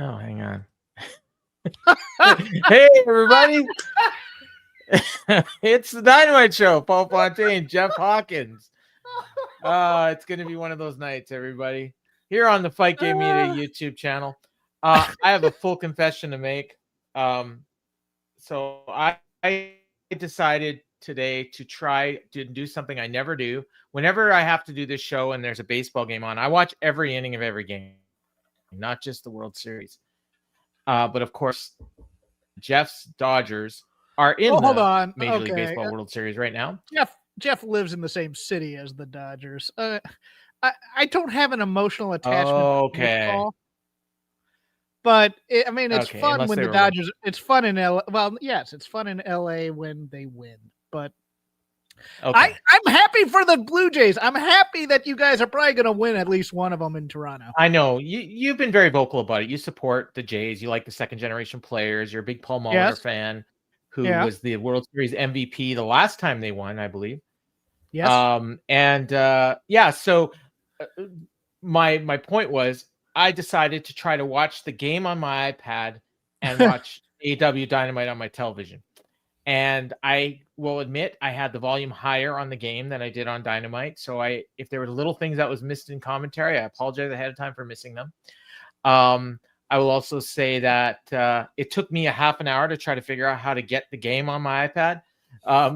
Oh, hang on. Hey, everybody. It's the Dynamite Show. Paul Fontaine, Jeff Hawkins. It's going to be one of those nights, everybody. Here on the Fight Game Media YouTube channel. I have a full confession to make. So I decided today to try to do something I never do. Whenever I have to do this show and there's a baseball game on, I watch every inning of every game, not just the World Series. But of course, Jeff's Dodgers are in the Major League Baseball World Series right now. Jeff lives in the same city as the Dodgers. I don't have an emotional attachment to baseball. But it's fun when the Dodgers. It's fun in LA. Well, yes, it's fun in LA when they win. But I'm happy for the Blue Jays. I'm happy that you guys are probably going to win at least one of them in Toronto. I know you've been very vocal about it. You support the Jays. You like the second generation players. You're a big Paul Molitor fan, who was the World Series MVP the last time they won, I believe. Yes. So my point was, I decided to try to watch the game on my iPad and watch AEW Dynamite on my television. And I will admit I had the volume higher on the game than I did on Dynamite. So if there were little things that was missed in commentary, I apologize ahead of time for missing them. I will also say that it took me a half an hour to try to figure out how to get the game on my iPad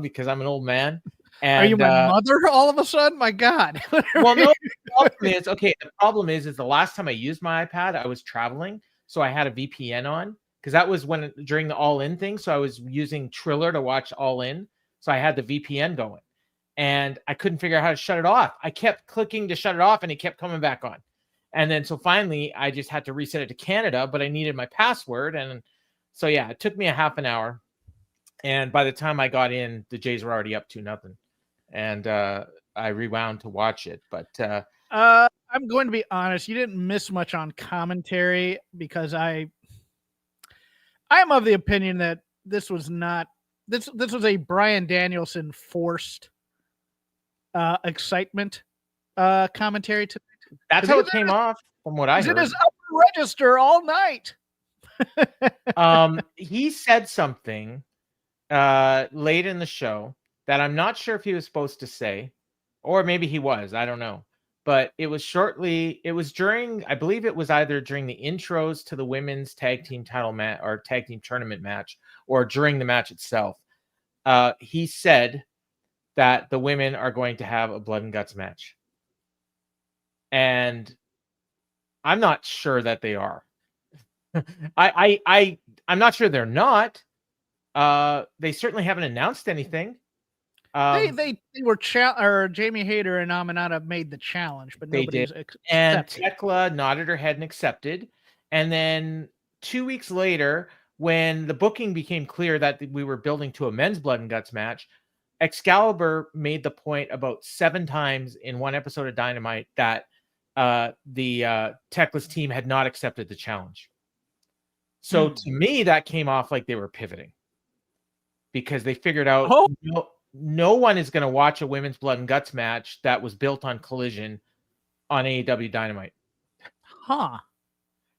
because I'm an old man. And, are you my mother all of a sudden? My God. Well, no, the problem is the last time I used my iPad, I was traveling. So I had a VPN on because that was during the All In thing. So I was using Triller to watch All In. So I had the VPN going and I couldn't figure out how to shut it off. I kept clicking to shut it off and it kept coming back on. And then so finally I just had to reset it to Canada, but I needed my password. And so, yeah, it took me a half an hour. And by the time I got in, the Jays were already up 2-0. And I rewound to watch it, but I'm going to be honest. You didn't miss much on commentary because I'm of the opinion that this was not this was a Bryan Danielson forced excitement commentary tonight. That's how it came off, from what I heard. It is upper register all night. He said something late in the show that I'm not sure if he was supposed to say, or maybe he was, I don't know. But it was during, I believe it was either during the intros to the women's tag team title match or tag team tournament match, or during the match itself. He said that the women are going to have a blood and guts match. And I'm not sure that they are. I'm not sure they're not. They certainly haven't announced anything. They were Jamie Hayter and Aminata made the challenge, but nobody's accepted. And Tekla nodded her head and accepted. And then 2 weeks later, when the booking became clear that we were building to a men's blood and guts match, Excalibur made the point about 7 times in one episode of Dynamite that the Tekla's team had not accepted the challenge. So to me, that came off like they were pivoting because they figured out no one is going to watch a women's blood and guts match that was built on Collision on AEW Dynamite.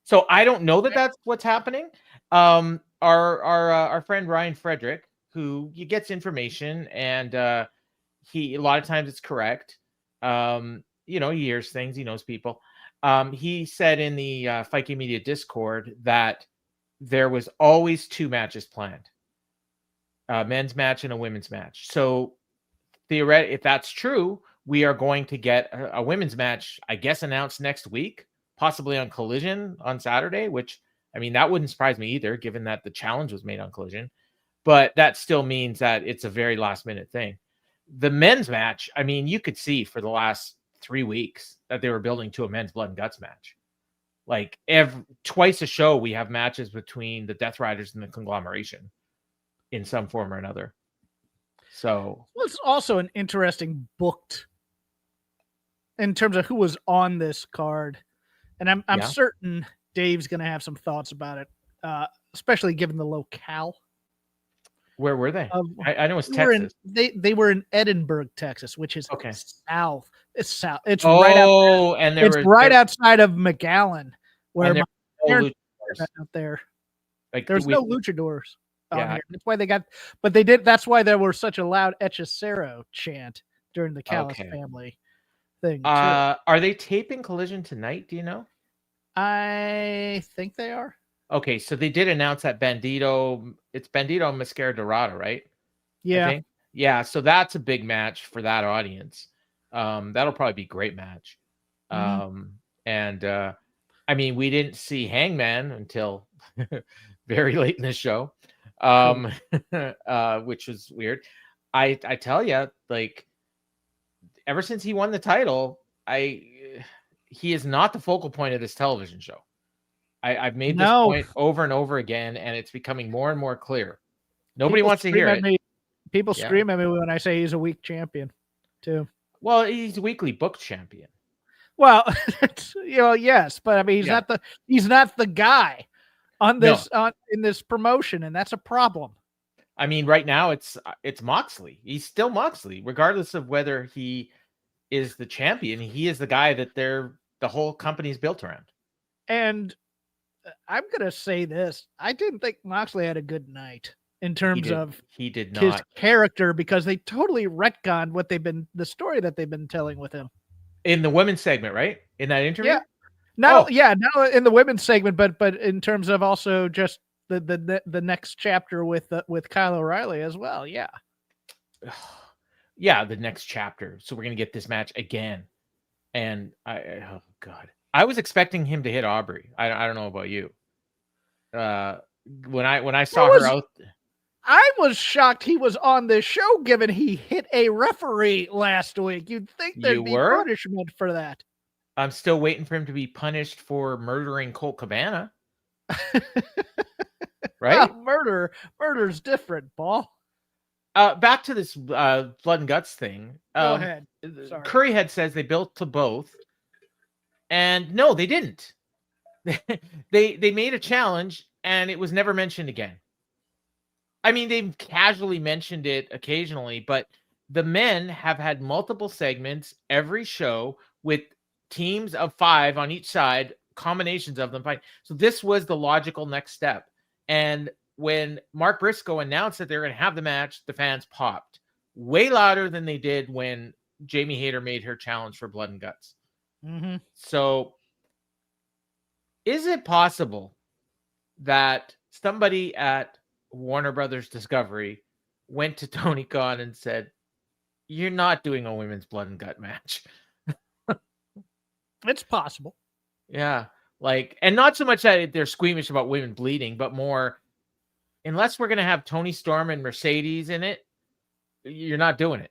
So I don't know that that's what's happening. Our friend Ryan Frederick, who gets information and he a lot of times it's correct. He hears things, he knows people. He said in the Fight Game Media Discord that there was always 2 matches planned. A men's match and a women's match. So theoretically, if that's true, we are going to get a women's match, I guess, announced next week, possibly on Collision on Saturday, which, that wouldn't surprise me either, given that the challenge was made on Collision. But that still means that it's a very last minute thing. The men's match, you could see for the last 3 weeks that they were building to a men's blood and guts match. Like twice a show, we have matches between the Death Riders and the Conglomeration in some form or another. So it's also an interesting booked in terms of who was on this card. And I'm certain Dave's going to have some thoughts about it, especially given the locale. Where were they? I know it's Texas. They were in Edinburgh, Texas, which is south. It's south. It's right outside of McAllen, where that out there. Like there's no luchadors on yeah. here. That's why they got, but they did. That's why there was such a loud Hechicero chant during the Callis family thing. Too. Are they taping Collision tonight? Do you know? I think they are. Okay, so they did announce that Bandito. It's Bandito and Mascara Dorada, right? Yeah. Yeah, so that's a big match for that audience. That'll probably be a great match. And I mean, we didn't see Hangman until very late in the show, which was weird. I tell you, like, ever since he won the title, he is not the focal point of this television show. I've made this point over and over again, and it's becoming more and more clear. Nobody wants to hear it. People scream at me when I say he's a weak champion, too. Well, he's a weekly booked champion. Well, yes, but I mean, he's not the guy on this in this promotion, and that's a problem. I mean, right now it's Moxley. He's still Moxley, regardless of whether he is the champion. He is the guy that the whole company's built around. And I'm gonna say this: I didn't think Moxley had a good night. In terms of he did not his character, because they totally retconned what the story that they've been telling with him in the women's segment, right? In that interview, not in the women's segment, but in terms of also just the next chapter with Kyle O'Reilly as well. Yeah, the next chapter. So we're gonna get this match again, and oh god, I was expecting him to hit Aubrey. I don't know about you. When I saw her out. I was shocked he was on this show, given he hit a referee last week. You'd think there'd be punishment for that. I'm still waiting for him to be punished for murdering Colt Cabana. Right? Murder's different, Paul. Back to this blood and guts thing. Go ahead. Sorry. Curryhead says they built to both, and no, they didn't. they made a challenge, and it was never mentioned again. I mean, they've casually mentioned it occasionally, but the men have had multiple segments every show with teams of 5 on each side, combinations of them fight. So this was the logical next step. And when Mark Briscoe announced that they're going to have the match, the fans popped way louder than they did when Jamie Hayter made her challenge for blood and guts. Mm-hmm. So is it possible that somebody at Warner Brothers Discovery went to Tony Khan and said, "You're not doing a women's blood and gut match"? It's possible. Yeah. Like, and not so much that they're squeamish about women bleeding, but more, unless we're going to have Tony Storm and Mercedes in it, you're not doing it.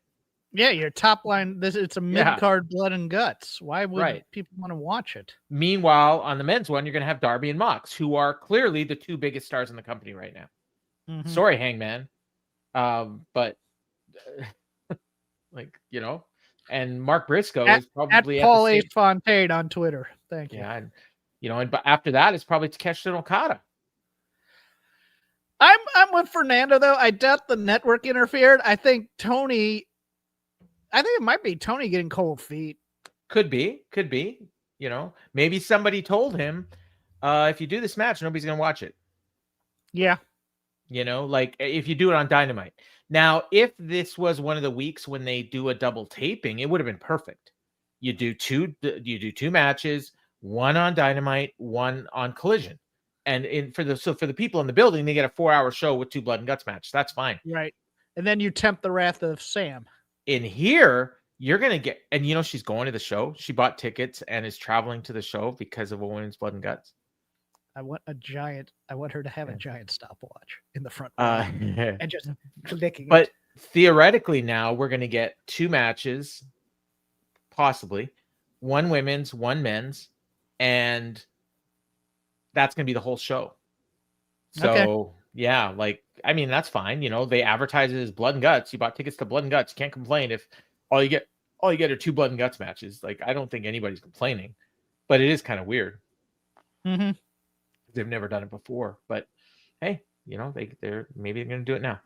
Yeah, your top line, it's a mid-card blood and guts. Why would people want to watch it? Meanwhile, on the men's one, you're going to have Darby and Mox, who are clearly the 2 biggest stars in the company right now. Mm-hmm. Sorry, Hangman. But like, and Mark Briscoe is probably at Paul A. Fontaine on Twitter. Thank you. Yeah, and but after that, it's probably Takeshi Okada. I'm with Fernando though. I doubt the network interfered. I think it might be Tony getting cold feet. Could be. Maybe somebody told him, if you do this match, nobody's gonna watch it. Yeah. Like if you do it on Dynamite. Now, if this was one of the weeks when they do a double taping, it would have been perfect. You do two matches, one on Dynamite, one on Collision. And for the people in the building, they get a 4-hour show with 2 blood and guts matches. That's fine. Right. And then you tempt the wrath of Sam. In here, you're going to get, and she's going to the show. She bought tickets and is traveling to the show because of a women's blood and guts. I want her to have a giant stopwatch in the front and just clicking. But theoretically now we're going to get 2 matches, possibly 1 women's, 1 men's, and that's going to be the whole show. So yeah, that's fine. They advertise it as blood and guts. You bought tickets to blood and guts. You can't complain if all you get are 2 blood and guts matches. Like, I don't think anybody's complaining, but it is kind of weird. Mm-hmm. They've never done it before, but hey, they're maybe going to do it now.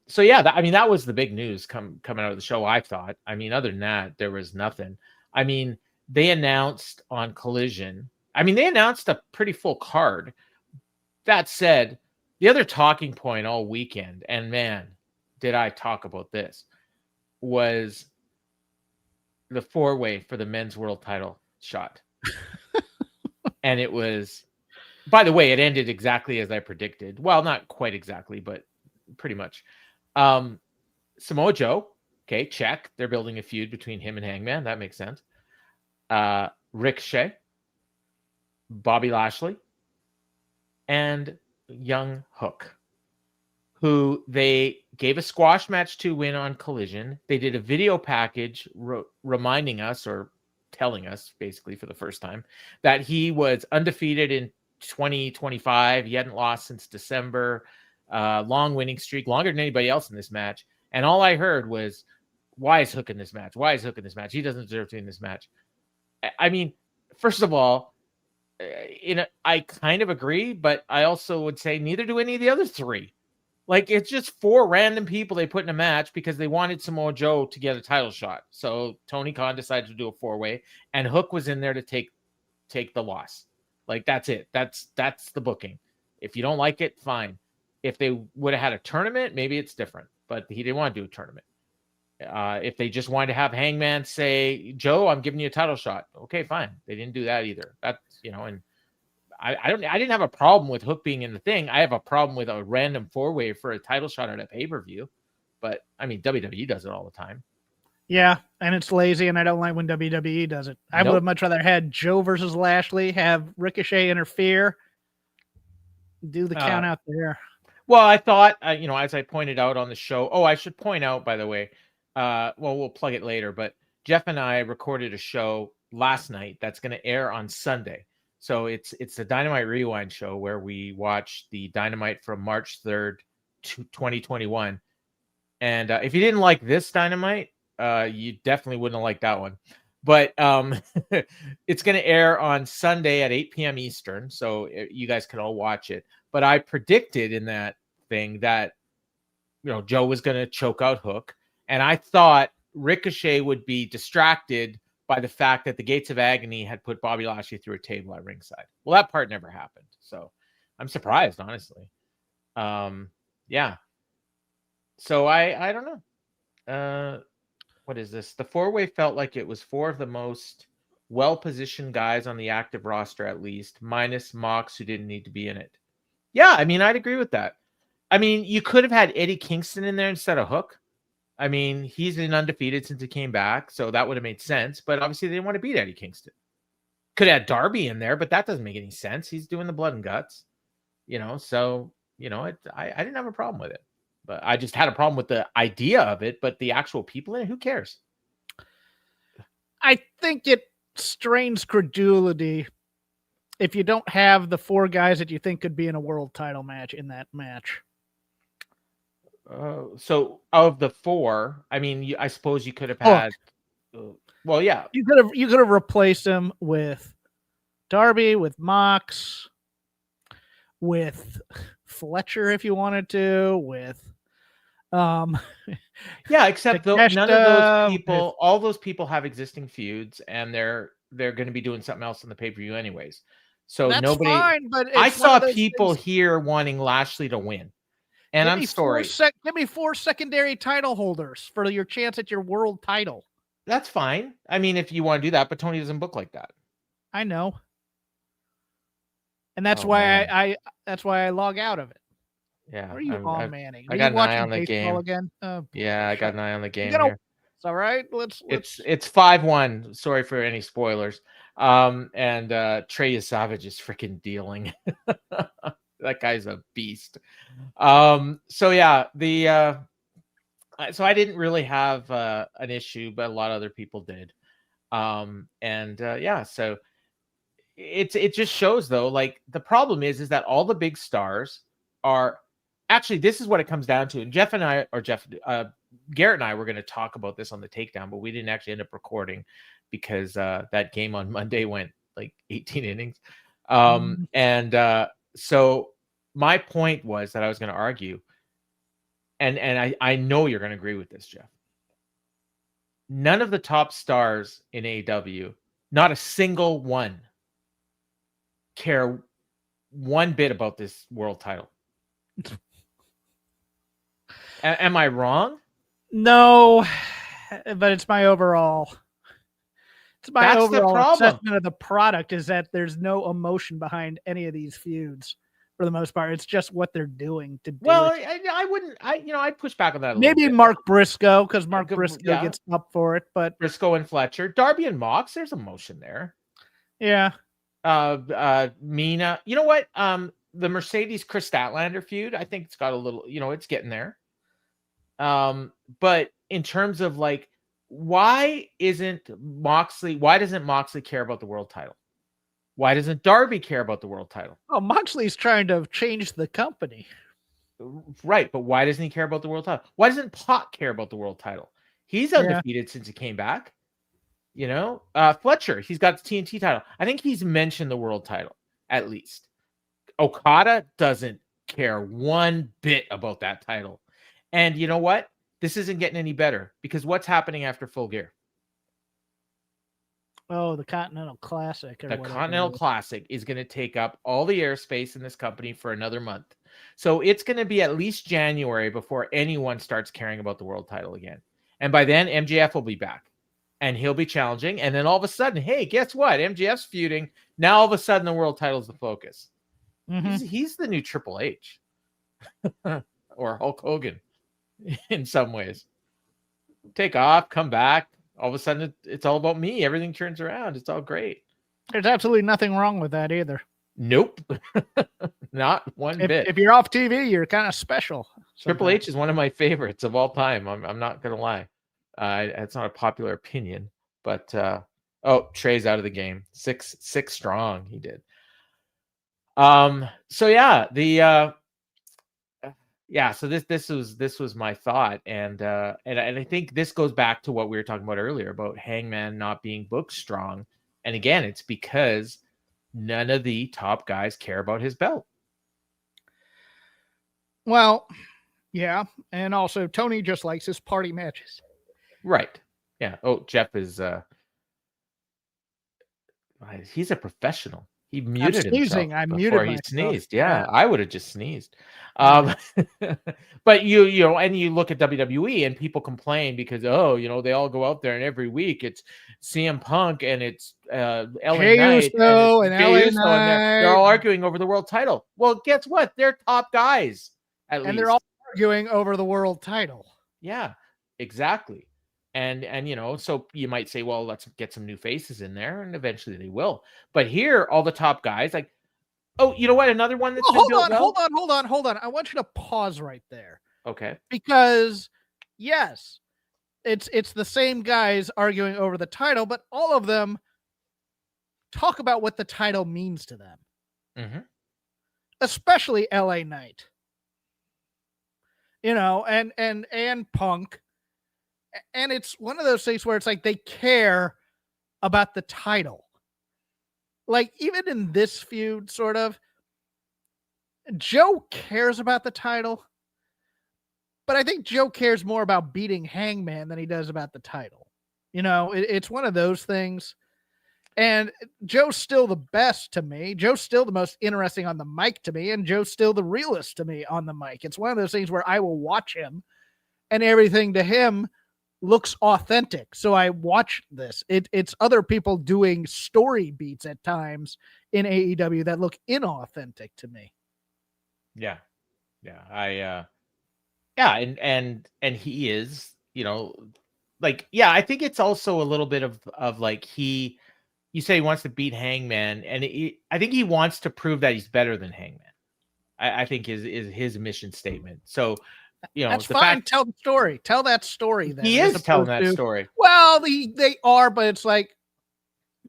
So yeah, that was the big news coming out of the show, I thought. I mean, other than that, there was nothing. I mean, they announced on Collision I mean, they announced a pretty full card. That said, the other talking point all weekend, and man, did I talk about this, was the 4-way for the men's world title shot. And it was, by the way, it ended exactly as I predicted. Well, not quite exactly, but pretty much. Samoa Joe, okay, check. They're building a feud between him and Hangman. That makes sense. Ricochet, Bobby Lashley, and young Hook, who they gave a squash match to win on Collision. They did a video package reminding us, or telling us basically for the first time, that he was undefeated in 2025. He hadn't lost since December. Long winning streak, longer than anybody else in this match. And all I heard was, why is Hook in this match? Why is Hook in this match? He doesn't deserve to be in this match. I mean, first of all, I kind of agree, but I also would say neither do any of the other three. Like, it's just 4 random people they put in a match because they wanted Samoa Joe to get a title shot. So Tony Khan decided to do a 4-way, and Hook was in there to take the loss. Like, that's it. That's the booking. If you don't like it, fine. If they would have had a tournament, maybe it's different. But he didn't want to do a tournament. If they just wanted to have Hangman say, Joe, I'm giving you a title shot. Okay, fine. They didn't do that either. That's, and I didn't have a problem with Hook being in the thing. I have a problem with a random 4-way for a title shot at a pay-per-view. But I mean, WWE does it all the time. Yeah, and it's lazy, and I don't like when WWE does it. I would have much rather had Joe versus Lashley, have Ricochet interfere, do the count out there. Well, I thought, as I pointed out on the show, I should point out, by the way, we'll plug it later, but Jeff and I recorded a show last night that's going to air on Sunday. So it's the Dynamite Rewind show where we watch the Dynamite from March 3rd, 2021. And if you didn't like this Dynamite, you definitely wouldn't have liked that one. But it's going to air on Sunday at 8 p.m. Eastern, so you guys can all watch it. But I predicted in that thing that, Joe was going to choke out Hook. And I thought Ricochet would be distracted by the fact that the Gates of Agony had put Bobby Lashley through a table at ringside. Well, that part never happened. So I'm surprised, honestly. Yeah. So I don't know. What is this? The 4-way felt like it was 4 of the most well-positioned guys on the active roster, at least, minus Mox, who didn't need to be in it. Yeah, I mean, I'd agree with that. I mean, you could have had Eddie Kingston in there instead of Hook. I mean, he's been undefeated since he came back, so that would have made sense. But obviously, they didn't want to beat Eddie Kingston. Could have had Darby in there, but that doesn't make any sense. He's doing the blood and guts, So I didn't have a problem with it, but I just had a problem with the idea of it. But the actual people in it, who cares? I think it strains credulity if you don't have the 4 guys that you think could be in a world title match in that match. So of the 4, I mean, I suppose you could have had. Well, yeah, you could have replaced him with Darby, with Mox, with Fletcher if you wanted to, with yeah, except none of those people, all those people have existing feuds, and they're going to be doing something else in the pay-per-view anyways. So that's nobody. Fine, but I saw people here wanting Lashley to win. And I'm sorry. Give me 4 secondary title holders for your chance at your world title. That's fine. I mean, if you want to do that, but Tony doesn't book like that. I know. And that's why I log out of it. Yeah. What are you Manning? I got an eye on the game again. Yeah, I got an eye on the game here. It's all right. It's 5-1. Sorry for any spoilers. And Trey Savage is freaking dealing. That guy's a beast. So yeah, so I didn't really have an issue, but a lot of other people did. Yeah, so it just shows though, like the problem is that all the big stars are actually, this is what it comes down to. And Garrett and I were going to talk about this on the takedown, but we didn't actually end up recording because that game on Monday went like 18 innings. So my point was that I was going to argue, and I know you're going to agree with this, Jeff. None of the top stars in AEW, not a single one, care one bit about this world title. Am I wrong? No, but it's my overall. That's overall assessment of the product is that there's no emotion behind any of these feuds for the most part. It's just what they're doing to do it. I wouldn't. I'd push back on that. Maybe Mark Briscoe, because Mark Briscoe gets up for it, but Briscoe and Fletcher, Darby and Mox, there's emotion there. Yeah. Mina, you know what? The Mercedes Chris Statlander feud, I think it's got a little. It's getting there. But in terms of like, why doesn't Moxley care about the world title? Why doesn't Darby care about the world title? Oh, Moxley's trying to change the company. Right, but why doesn't he care about the world title? Why doesn't Pac care about the world title? He's undefeated since he came back. Fletcher, he's got the TNT title. I think he's mentioned the world title, at least. Okada doesn't care one bit about that title. And you know what? This isn't getting any better because what's happening after Full Gear? Oh, the Continental Classic. The Continental Classic is going to take up all the airspace in this company for another month. So it's going to be at least January before anyone starts caring about the world title again. And by then, MJF will be back and he'll be challenging. And then all of a sudden, hey, guess what? MJF's feuding. Now all of a sudden, the world title is the focus. Mm-hmm. He's the new Triple H or Hulk Hogan. In some ways, take off, come back. All of a sudden, it's all about me. Everything turns around. It's all great. There's absolutely nothing wrong with that either. Nope, not one bit. If you're off TV, you're kind of special. Triple H is one of my favorites of all time. I'm not gonna lie. It's not a popular opinion, but Trey's out of the game. Six strong. He did. So yeah, so this was my thought, and I think this goes back to what we were talking about earlier about Hangman not being booked strong, and again, it's because none of the top guys care about his belt. Well, yeah, and also Tony just likes his party matches, right? Yeah. Oh, Jeff is he's a professional. He muted himself before he sneezed. Yeah, I would have just sneezed. But you look at WWE and people complain because they all go out there and every week it's CM Punk and it's LA Knight and LA Knight. They're all arguing over the world title. Well, guess what? They're top guys at least. And they're all arguing over the world title. Yeah, exactly. And so you might say, well, let's get some new faces in there, and eventually they will. But here, all the top guys, like, oh, you know what? Another one that's hold on. I want you to pause right there. Okay. Because yes, it's the same guys arguing over the title, but all of them talk about what the title means to them. Mm-hmm. Especially LA Knight. And Punk. And it's one of those things where it's like they care about the title. Like, even in this feud, sort of, Joe cares about the title, but I think Joe cares more about beating Hangman than he does about the title. It's one of those things. And Joe's still the best to me. Joe's still the most interesting on the mic to me, and Joe's still the realest to me on the mic. It's one of those things where I will watch him, and everything to him looks authentic. So I watch this. It's other people doing story beats at times in AEW that look inauthentic to me. Yeah. And he is, I think it's also a little bit of like you say he wants to beat Hangman, and I think he wants to prove that he's better than Hangman. I think is his mission statement. So that's fine. Tell the story. Tell that story. Then he is telling that story. Well, they are, but it's like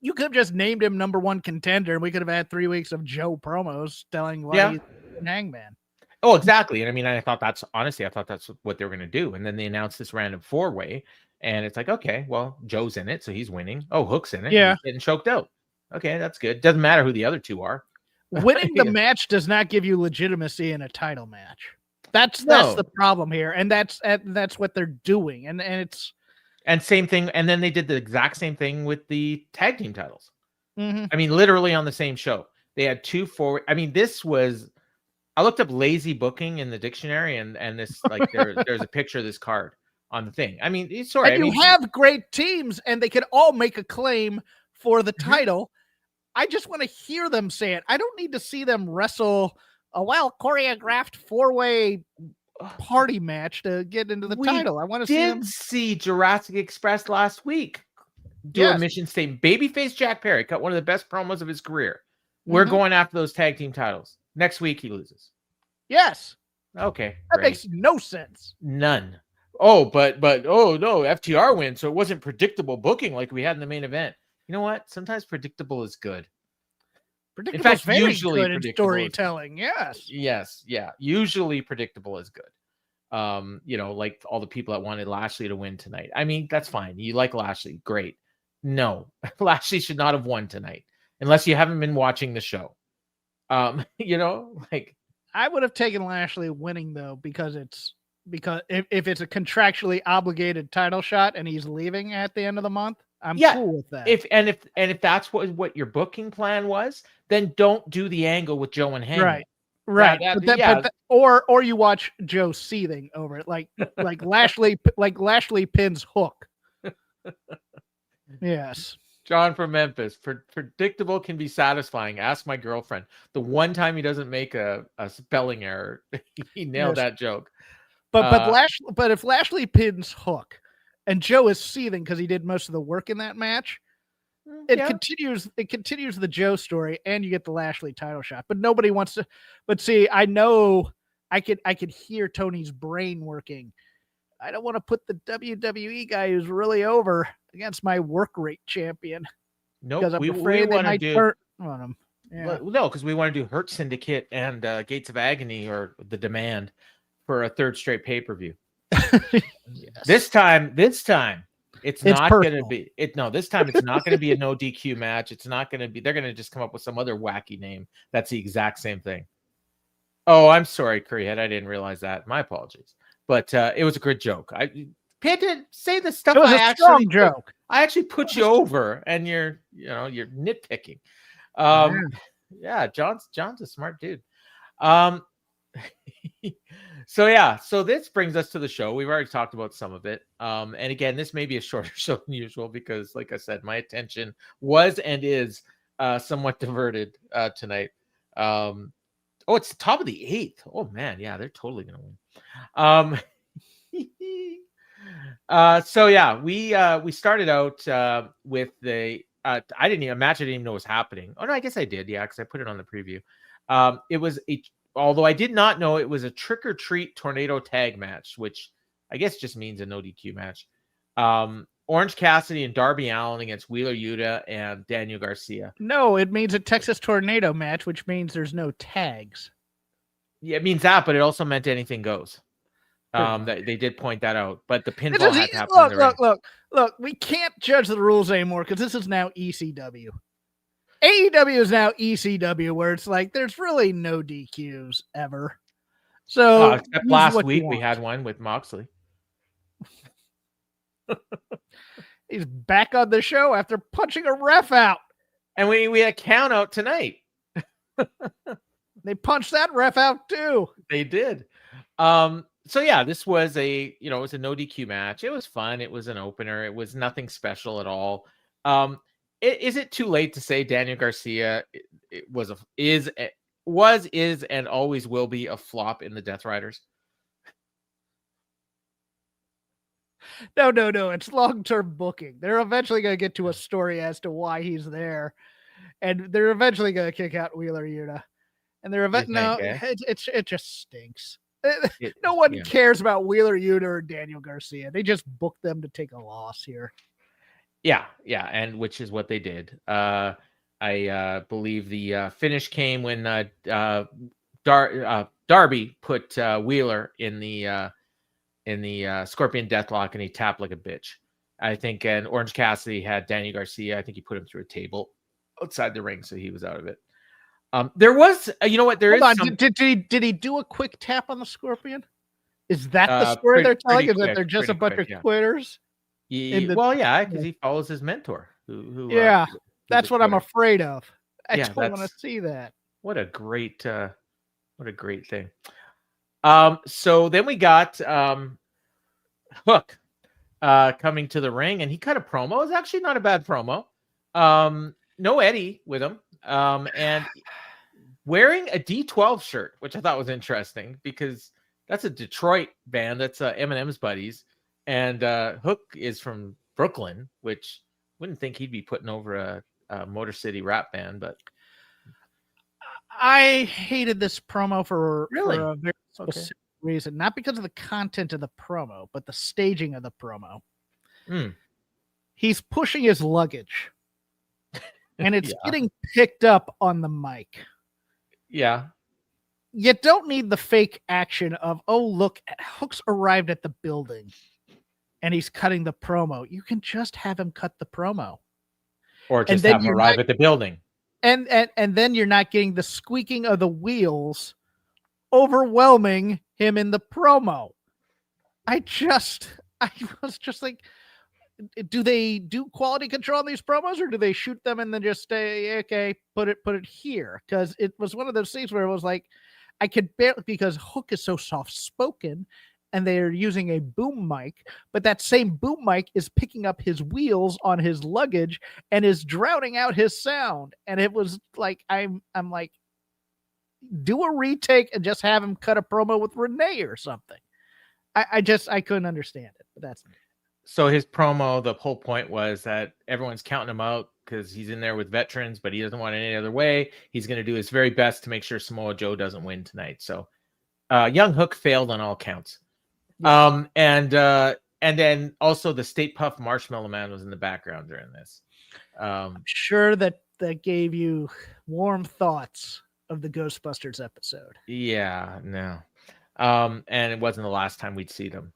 you could have just named him number one contender, and we could have had 3 weeks of Joe promos telling why he's Hangman. Oh, exactly. And I mean, I thought that's what they were going to do. And then they announced this random 4-way, and it's like, okay, well, Joe's in it, so he's winning. Oh, Hook's in it. Yeah, he's getting choked out. Okay, that's good. Doesn't matter who the other two are. Winning the match does not give you legitimacy in a title match. That's the problem here, and that's what they're doing, and same thing. And then they did the exact same thing with the tag team titles. Mm-hmm. I mean, literally on the same show, They had 2 forward. I mean, this was. I looked up lazy booking in the dictionary, and this like there's a picture of this card on the thing. I mean, sorry, and you have great teams, and they could all make a claim for the title. I just want to hear them say it. I don't need to see them wrestle a well choreographed 4-way party match to get into the title. I want to see Jurassic Express last week do a mission statement. Babyface Jack Perry cut one of the best promos of his career. We're going after those tag team titles. Next week he loses. Yes. Okay. That makes no sense. None. Oh, but oh no, FTR wins, so it wasn't predictable booking like we had in the main event. You know what? Sometimes predictable is good. In fact, usually good in storytelling. Yes. Yeah. Usually predictable is good. Like all the people that wanted Lashley to win tonight. I mean, that's fine. You like Lashley. Great. No, Lashley should not have won tonight unless you haven't been watching the show. Like I would have taken Lashley winning though, because if it's a contractually obligated title shot and he's leaving at the end of the month, I'm cool with that. If that's what your booking plan was, then don't do the angle with Joe and Hangman. Right. Or you watch Joe seething over it, like Lashley pins Hook. Yes. John from Memphis. Predictable can be satisfying. Ask my girlfriend. The one time he doesn't make a spelling error, he nailed that joke. But if Lashley pins Hook and Joe is seething because he did most of the work in that match, it continues the Joe story, and you get the Lashley title shot. But nobody wants to. But see, I know I could hear Tony's brain working. I don't want to put the WWE guy who's really over against my work rate champion. No, because I'm afraid they might turn on him. Yeah. No, because we want to do Hurt Syndicate and Gates of Agony or The Demand for a third straight pay-per-view. Yes. This time it's not going to be this time it's not going to be a no DQ match. It's not going to be. They're going to just come up with some other wacky name that's the exact same thing. Oh, I'm sorry, Curryhead. I didn't realize that. My apologies. But it was a good joke. I had to say the stuff. It was a strong joke. I actually put you over, and you're nitpicking. Yeah, John's a smart dude. So this brings us to the show. We've already talked about some of it. And again, this may be a shorter show than usual because, like I said, my attention was and is somewhat diverted tonight. It's the top of the 8th. Oh man, yeah, they're totally gonna win. We started out with the I didn't even know what was happening. Oh no, I guess I did, because I put it on the preview. It was although I did not know it was a trick or treat tornado tag match, which I guess just means a no DQ match. Orange Cassidy and Darby Allin against Wheeler Yuta and Daniel Garcia. No, it means a Texas tornado match, which means there's no tags. Yeah, it means that, but it also meant anything goes. They did point that out, but the pinfall had to happen. Look, we can't judge the rules anymore because this is now ECW. AEW is now ECW, where it's like there's really no DQs ever. So except last week we had one with Moxley. He's back on the show after punching a ref out. And we had a count out tonight. They punched that ref out too. They did. This was it was a no DQ match. It was fun. It was an opener. It was nothing special at all. Is it too late to say Daniel Garcia is and always will be a flop in the Death Riders? No. It's long-term booking. They're eventually going to get to a story as to why he's there, and they're eventually going to kick out Wheeler Yuta. And it just stinks. No one cares about Wheeler Yuta or Daniel Garcia. They just book them to take a loss here. Yeah, and which is what they did. I believe the finish came when Darby put Wheeler in the Scorpion Deathlock, and he tapped like a bitch. I think, and Orange Cassidy had Daniel Garcia. I think he put him through a table outside the ring, so he was out of it. There was, did he do a quick tap on the Scorpion? Is that the story they're telling? Is that they're just a bunch of quitters? Because he follows his mentor. Who that's what I'm afraid of. I don't want to see that. What a great thing. So then we got Hook coming to the ring, and he cut a promo. It was actually not a bad promo. No Eddie with him, and wearing a D12 shirt, which I thought was interesting because that's a Detroit band. That's Eminem's buddies, and Hook is from Brooklyn, which wouldn't think he'd be putting over a Motor City rap band, but I hated this promo for a very specific reason, not because of the content of the promo, but the staging of the promo. He's pushing his luggage, and it's getting picked up on the mic. Yeah. You don't need the fake action of, oh, look, Hook's arrived at the building and he's cutting the promo. You can just have him cut the promo. Or just have him arrive at the building. And then you're not getting the squeaking of the wheels overwhelming him in the promo. I was just like, do they do quality control on these promos, or do they shoot them and then just say, okay, put it here? Because it was one of those things where it was like, I could barely, because Hook is so soft spoken and they're using a boom mic, but that same boom mic is picking up his wheels on his luggage and is drowning out his sound. And it was like, I'm like, do a retake and just have him cut a promo with Renee or something. I couldn't understand it, but that's me. So his promo, the whole point was that everyone's counting him out because he's in there with veterans, but he doesn't want it any other way. He's going to do his very best to make sure Samoa Joe doesn't win tonight. So young Hook failed on all counts. Yeah. And then also the State Puff Marshmallow Man was in the background during this. I'm sure that gave you warm thoughts of the Ghostbusters episode. Yeah, no. And it wasn't the last time we'd see them.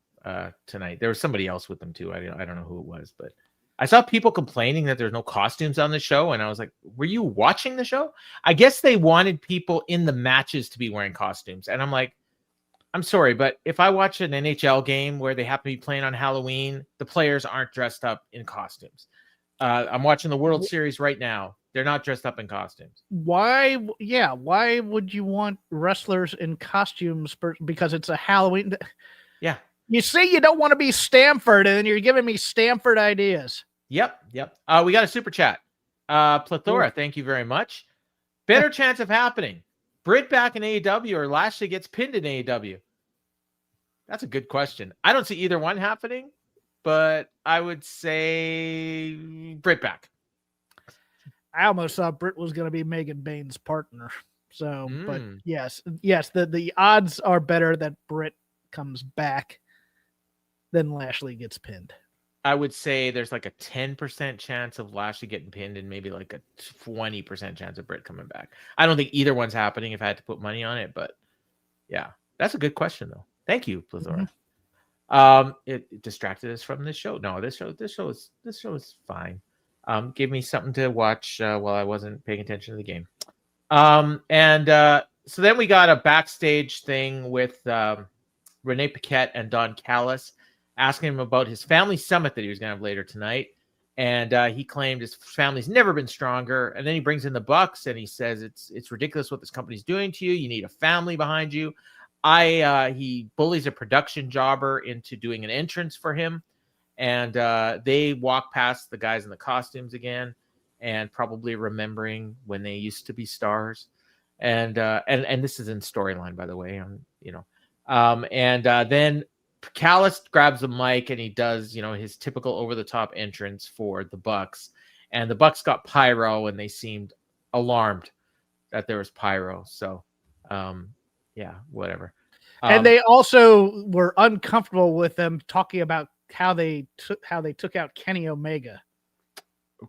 Tonight there was somebody else with them too. I don't know who it was, but I saw people complaining that there's no costumes on the show, and I was like, were you watching the show? I guess they wanted people in the matches to be wearing costumes, and I'm like, I'm sorry, but if I watch an NHL game where they happen to be playing on Halloween, the players aren't dressed up in costumes. I'm watching the World Series right now. They're not dressed up in costumes. Why would you want wrestlers in costumes because it's a Halloween? Yeah. You say you don't want to be Stanford, and then you're giving me Stanford ideas. Yep. We got a super chat. Plethora, thank you very much. Better chance of happening. Britt back in AEW or Lashley gets pinned in AEW? That's a good question. I don't see either one happening, but I would say Britt back. I almost thought Britt was going to be Megan Bain's partner. So, but yes, the odds are better that Britt comes back than Lashley gets pinned. I would say there's like a 10% chance of Lashley getting pinned and maybe like a 20% chance of Britt coming back. I don't think either one's happening if I had to put money on it, but yeah, that's a good question though. Thank you, Plethora. It distracted us from this show. No, this show is fine. Give me something to watch while I wasn't paying attention to the game. So then we got a backstage thing with Renee Paquette and Don Callis, asking him about his family summit that he was going to have later tonight. And he claimed his family's never been stronger. And then he brings in the Bucks and he says, it's ridiculous what this company's doing to you. You need a family behind you. He bullies a production jobber into doing an entrance for him. And they walk past the guys in the costumes again and probably remembering when they used to be stars. And this is in storyline, by the way, then Callis grabs the mic and he does, his typical over-the-top entrance for the Bucks. And the Bucks got pyro and they seemed alarmed that there was pyro. So, whatever. And they also were uncomfortable with them talking about how they took out Kenny Omega.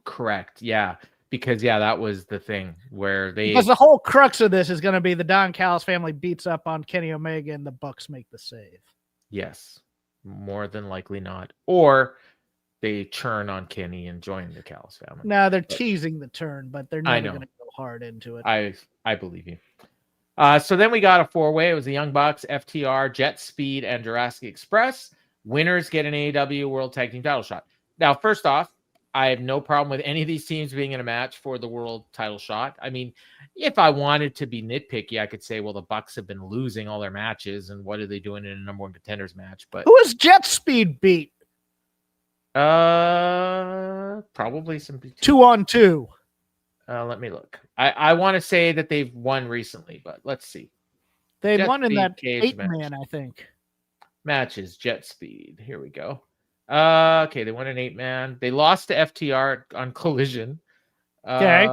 Correct. Yeah. Because, that was the thing where because the whole crux of this is going to be the Don Callis family beats up on Kenny Omega and the Bucks make the save. Yes, more than likely not. Or they churn on Kenny and join the Callis family. No, they're teasing the turn, but they're never going to go hard into it. I believe you. So then we got a four-way. It was the Young Bucks, FTR, Jet Speed, and Jurassic Express. Winners get an AEW World Tag Team title shot. Now, first off, I have no problem with any of these teams being in a match for the world title shot. I mean, if I wanted to be nitpicky, I could say, well, the Bucks have been losing all their matches, and what are they doing in a number one contenders match? But who is Jet Speed beat? Probably some 2-on-2. Let me look. I want to say that they've won recently, but let's see. They won in that 8-man, I think. Matches, Jet Speed. Here we go. Okay, they won an 8-man. They lost to FTR on Collision. Okay.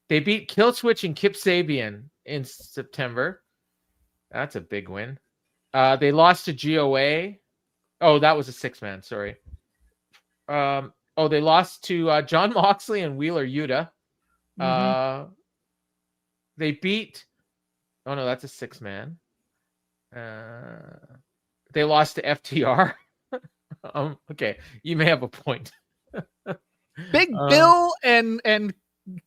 They beat Killswitch and Kip Sabian in September. That's a big win. They lost to GOA. Oh, that was a 6-man. Sorry. They lost to John Moxley and Wheeler Yuta. Mm-hmm. They beat. Oh no, that's a 6-man. They lost to FTR. Okay, you may have a point. Big Bill and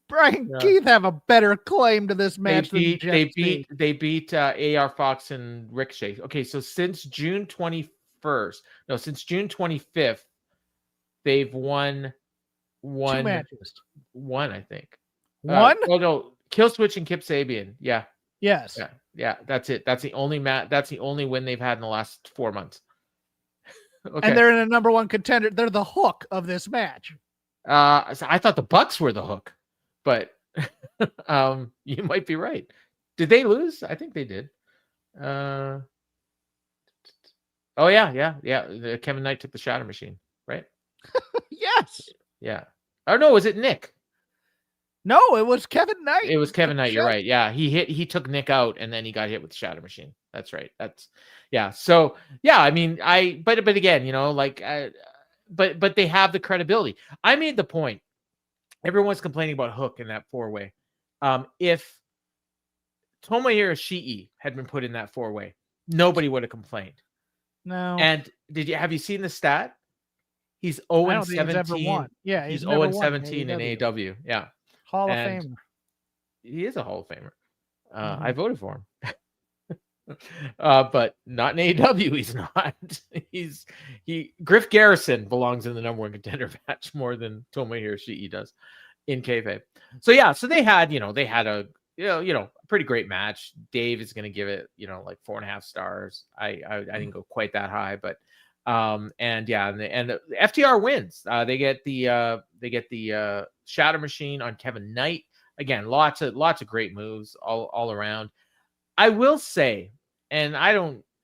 Brian Keith have a better claim to this match. They beat AR Fox and Ricochet. Okay, so since June 25th, they've won 2 matches. One, I think. One? No, Killswitch and Kip Sabian. Yeah. Yes. Yeah. That's it. That's the only That's the only win they've had in the last 4 months. Okay. And they're in a number one contender. They're the hook of this match. So I thought the Bucks were the hook, but you might be right. Did they lose? I think they did. Oh yeah. Kevin Knight took the shatter machine, right? Yes. Yeah. Oh no, was it Nick? No, it was Kevin Knight. It was Kevin Knight. You're right. Yeah, he took Nick out, and then he got hit with the shatter machine. That's right. So yeah. I mean, but again, but they have the credibility. I made the point. Everyone's complaining about Hook in that 4-way. If Tomohiro Ishii had been put in that 4-way, nobody would have complained. No. And have you seen the stat? He's 0-17. Yeah, he's 0-17 in AEW. Yeah. Hall of Famer. He is a Hall of Famer. I voted for him. But not in AEW. He's not. Griff Garrison belongs in the number one contender match more than Tomohiro Ishii does in kayfabe. So yeah, so they had a pretty great match. Dave is going to give it like 4.5 stars. I didn't go quite that high, but and the FTR wins. They get the shatter machine on Kevin Knight. Again, lots of great moves all around. I will say, and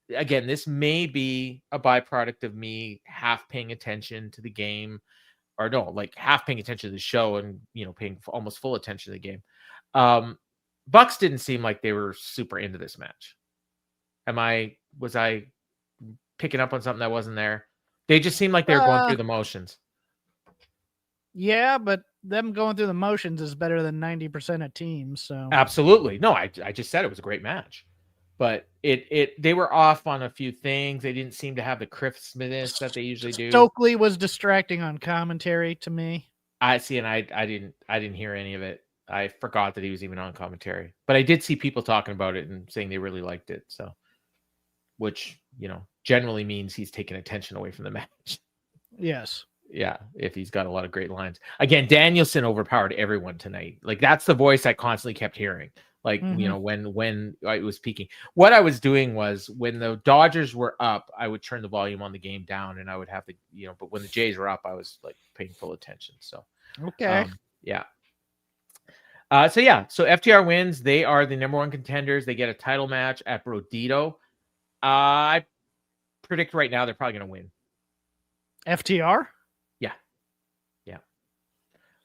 this may be a byproduct of me half paying attention to the game, or no, like half paying attention to the show and paying almost full attention to the game. Bucks didn't seem like they were super into this match. Was I picking up on something that wasn't there? They just seemed like they were going through the motions. Yeah, but them going through the motions is better than 90% of teams. So absolutely. No, I just said it was a great match. But they were off on a few things. They didn't seem to have the crispness that they usually do. Stokely was distracting on commentary to me. I see, and I didn't hear any of it. I forgot that he was even on commentary. But I did see people talking about it and saying they really liked it. So, which generally means he's taking attention away from the match. Yes. Yeah, if he's got a lot of great lines. Again, Danielson overpowered everyone tonight. Like that's the voice I constantly kept hearing. Like, when it was peaking. What I was doing was when the Dodgers were up, I would turn the volume on the game down and I would have to, but when the Jays were up, I was like paying full attention. So, okay. Yeah. So FTR wins. They are the number one contenders. They get a title match at Brodito. I predict right now they're probably going to win. FTR?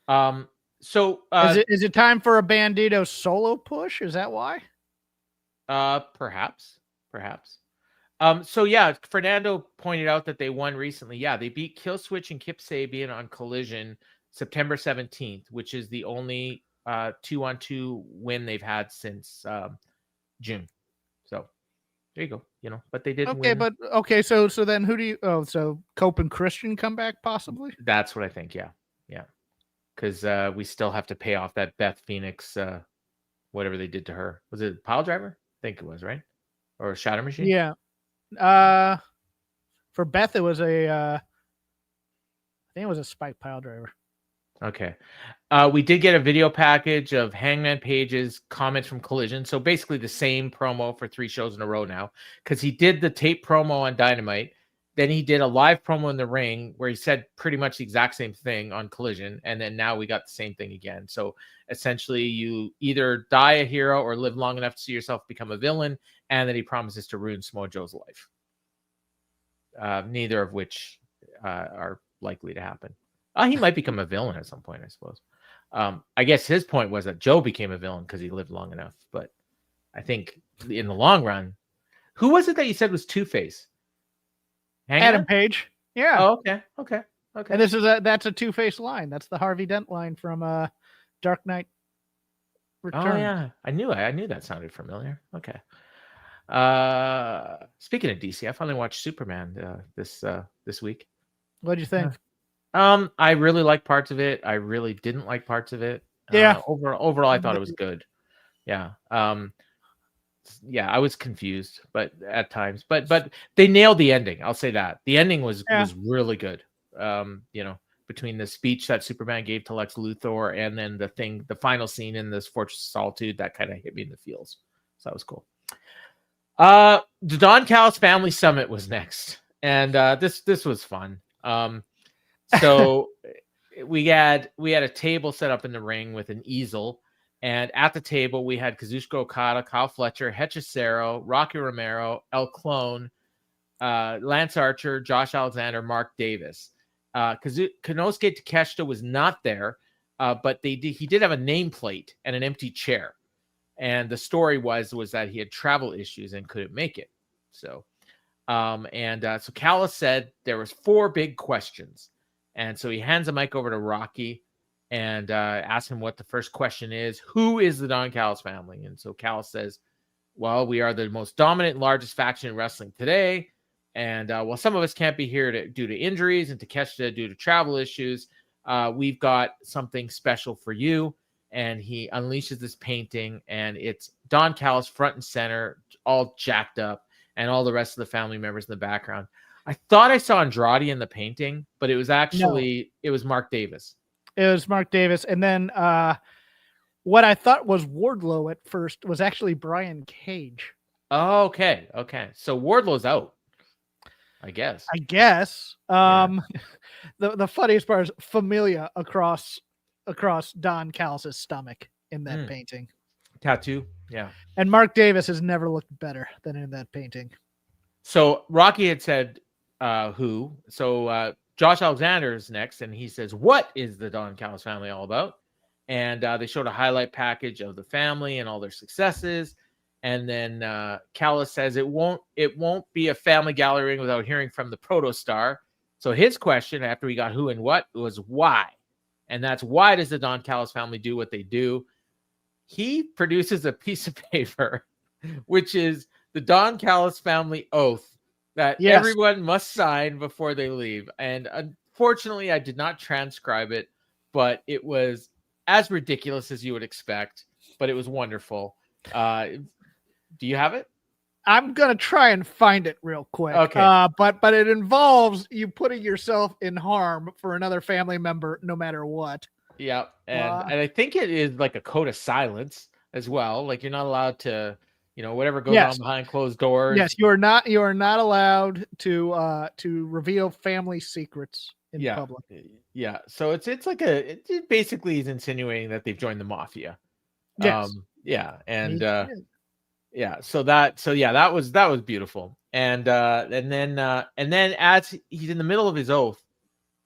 Yeah. So is it time for a Bandito solo push? Is that why? Perhaps. Fernando pointed out that they won recently. Yeah, they beat Killswitch and Kip Sabian on Collision September 17th, which is the only 2-on-2 win they've had since June. So there you go. But they didn't win. But so then who do you so Cope and Christian come back possibly? That's what I think, yeah. Because we still have to pay off that Beth Phoenix whatever they did to her. Was it a pile driver? I think it was, right? Or a shatter machine? Yeah. For Beth it was I think it was a spike pile driver. Okay. We did get a video package of Hangman Page's comments from Collision. So basically the same promo for 3 shows in a row now, because he did the tape promo on Dynamite. Then he did a live promo in the ring where he said pretty much the exact same thing on Collision. And then now we got the same thing again. So essentially you either die a hero or live long enough to see yourself become a villain. And then he promises to ruin Samoa Joe's life. Neither of which are likely to happen. He might become a villain at some point, I suppose. I guess his point was that Joe became a villain because he lived long enough. But I think in the long run, who was it that you said was Two-Face? Adam Page. Yeah. Oh, okay. And that's a Two-Face line. That's the Harvey Dent line from Dark Knight Returns. Oh yeah, I knew that sounded familiar. Okay. Speaking of DC, I finally watched Superman this week. What did you think? I really liked parts of it. I really didn't like parts of it. Yeah. Overall, I thought it was good. Yeah. Yeah, I was confused, but at times, but they nailed the ending. I'll say that the ending was really good. Between the speech that Superman gave to Lex Luthor and then the final scene in this Fortress of Solitude, that kind of hit me in the feels. So that was cool. The Don Callis Family Summit was next, and this was fun. So we had a table set up in the ring with an easel. And at the table, we had Kazuchika Okada, Kyle Fletcher, Hechicero, Rocky Romero, El Clone, Lance Archer, Josh Alexander, Mark Davis. Konosuke Takeshita was not there, but he did have a nameplate and an empty chair. And the story was that he had travel issues and couldn't make it. So Callis said there was 4 big questions. And so he hands the mic over to Rocky and asks him what the first question is. Who is the Don Callis family? And so Callis says, well, we are the most dominant and largest faction in wrestling today. And while some of us can't be here due to injuries and Takeshita due to travel issues, we've got something special for you. And he unleashes this painting, and it's Don Callis front and center, all jacked up, and all the rest of the family members in the background. I thought I saw Andrade in the painting, but it was actually it was Mark Davis. It was Mark Davis. And then what I thought was Wardlow at first was actually Brian Cage. Oh, okay. So Wardlow's out, I guess. The funniest part is Familia across Don Callis' stomach in that painting. Tattoo, yeah. And Mark Davis has never looked better than in that painting. So Rocky had said who. So Josh Alexander is next, and he says, what is the Don Callis family all about? And they showed a highlight package of the family and all their successes. And then Callis says it won't be a family gathering without hearing from the protostar. So his question after we got who and what was why. And that's why does the Don Callis family do what they do? He produces a piece of paper, which is the Don Callis family oath that everyone must sign before they leave. And unfortunately, I did not transcribe it, but it was as ridiculous as you would expect, but it was wonderful. Do you have it? I'm going to try and find it real quick. Okay. But it involves you putting yourself in harm for another family member, no matter what. Yeah. And I think it is like a code of silence as well. Like you're not allowed to, whatever goes on behind closed doors. Yes. You are not allowed to reveal family secrets in public. Yeah. So it's like it basically is insinuating that they've joined the mafia. Yes. And, so that was beautiful. And then as he's in the middle of his oath,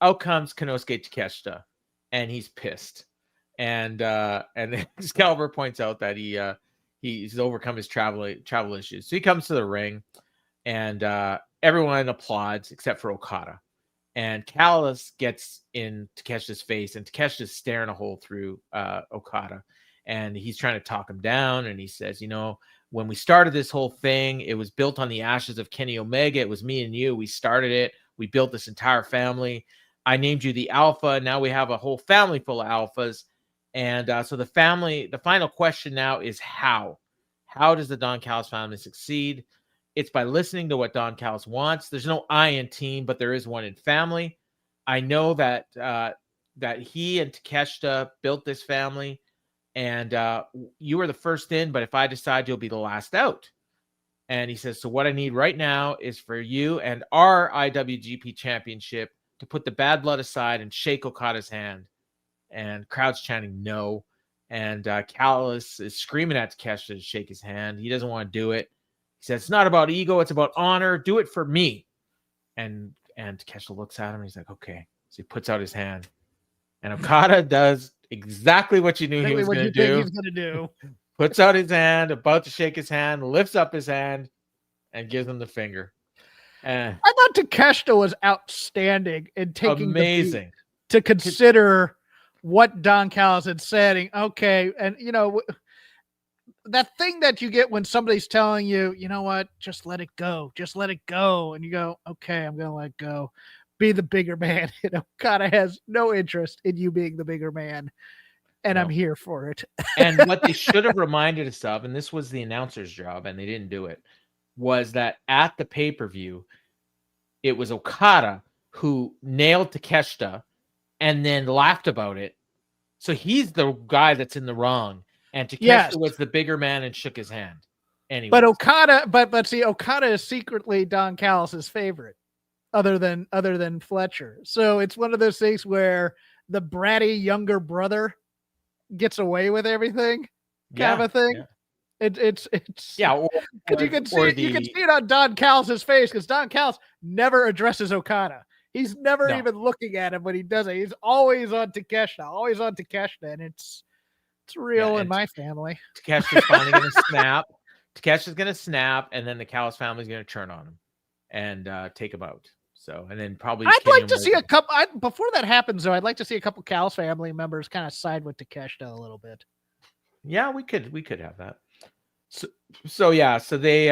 out comes Konosuke Takeshita, and he's pissed. And Excalibur points out that he's overcome his travel issues. So he comes to the ring, and everyone applauds except for Okada. And Callis gets in Takeshita's face, and Takeshita's staring a hole through Okada. And he's trying to talk him down, and he says, when we started this whole thing, it was built on the ashes of Kenny Omega. It was me and you. We started it. We built this entire family. I named you the Alpha. Now we have a whole family full of Alphas. And so the final question now is how? How does the Don Callis family succeed? It's by listening to what Don Callis wants. There's no I in team, but there is one in family. I know that that he and Takeshita built this family, and you were the first in, but if I decide, you'll be the last out. And he says, so what I need right now is for you and our IWGP championship to put the bad blood aside and shake Okada's hand. And crowd's chanting no. And Callis is screaming at Takeshita to shake his hand. He doesn't want to do it. He says, it's not about ego, it's about honor. Do it for me. And Takeshita looks at him and he's like, okay. So he puts out his hand. And Okada does exactly what you knew he was going to do. Puts out his hand, about to shake his hand, lifts up his hand, and gives him the finger. I thought Takeshita was outstanding in taking amazing to consider what Don Callis had said. Okay, and that thing that you get when somebody's telling you, you know what, just let it go, and you go, okay, I'm gonna let go. Be the bigger man. Okada has no interest in you being the bigger man. And I'm here for it. And what they should have reminded us of, and this was the announcer's job, and they didn't do it, was that at the pay-per-view, it was Okada who nailed Takeshita and then laughed about it. So he's the guy that's in the wrong. And Takeshita was the bigger man and shook his hand. Anyway. But Okada is secretly Don Callis' favorite, other than Fletcher. So it's one of those things where the bratty younger brother gets away with everything, kind of a thing. Yeah. It's because you can see it on Don Callis' face, because Don Callis never addresses Okada. He's never even looking at him when he does it. He's always on Takeshita, and it's real in my family. Takeshita's finally going to snap. Takeshi's going to snap, and then the Callis family's going to turn on him and take him out. So, and then probably I'd like to see a couple. Before that happens, though, I'd like to see a couple Callis family members kind of side with Takeshita a little bit. Yeah, we could have that. So they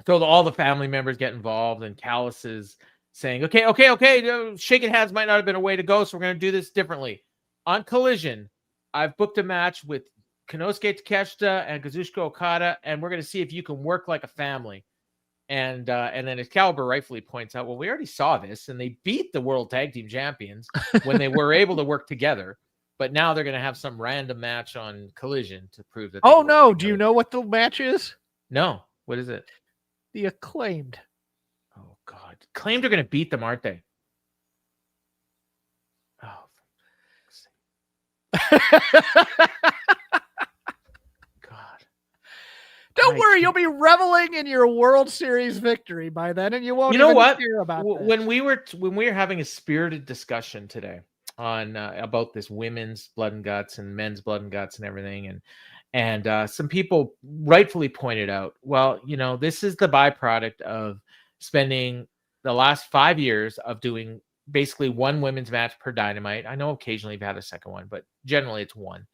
so all the family members get involved, and Callis is saying, okay, shaking hands might not have been a way to go, so we're going to do this differently. On Collision, I've booked a match with Konosuke Takeshita and Kazuchika Okada, and we're going to see if you can work like a family. And then Excalibur rightfully points out, well, we already saw this, and they beat the World Tag Team Champions when they were able to work together. But now they're going to have some random match on Collision to prove that. Oh, no. Do you know what the match is? No. What is it? The Acclaimed. Oh, God. Acclaimed are going to beat them, aren't they? Oh, Don't worry, you'll be reveling in your World Series victory by then, and you won't care about that. When we were having a spirited discussion today on about this women's blood and guts and men's blood and guts and everything, and some people rightfully pointed out, well, this is the byproduct of spending the last 5 years of doing basically one women's match per Dynamite. I know occasionally you've had a second one, but generally it's one.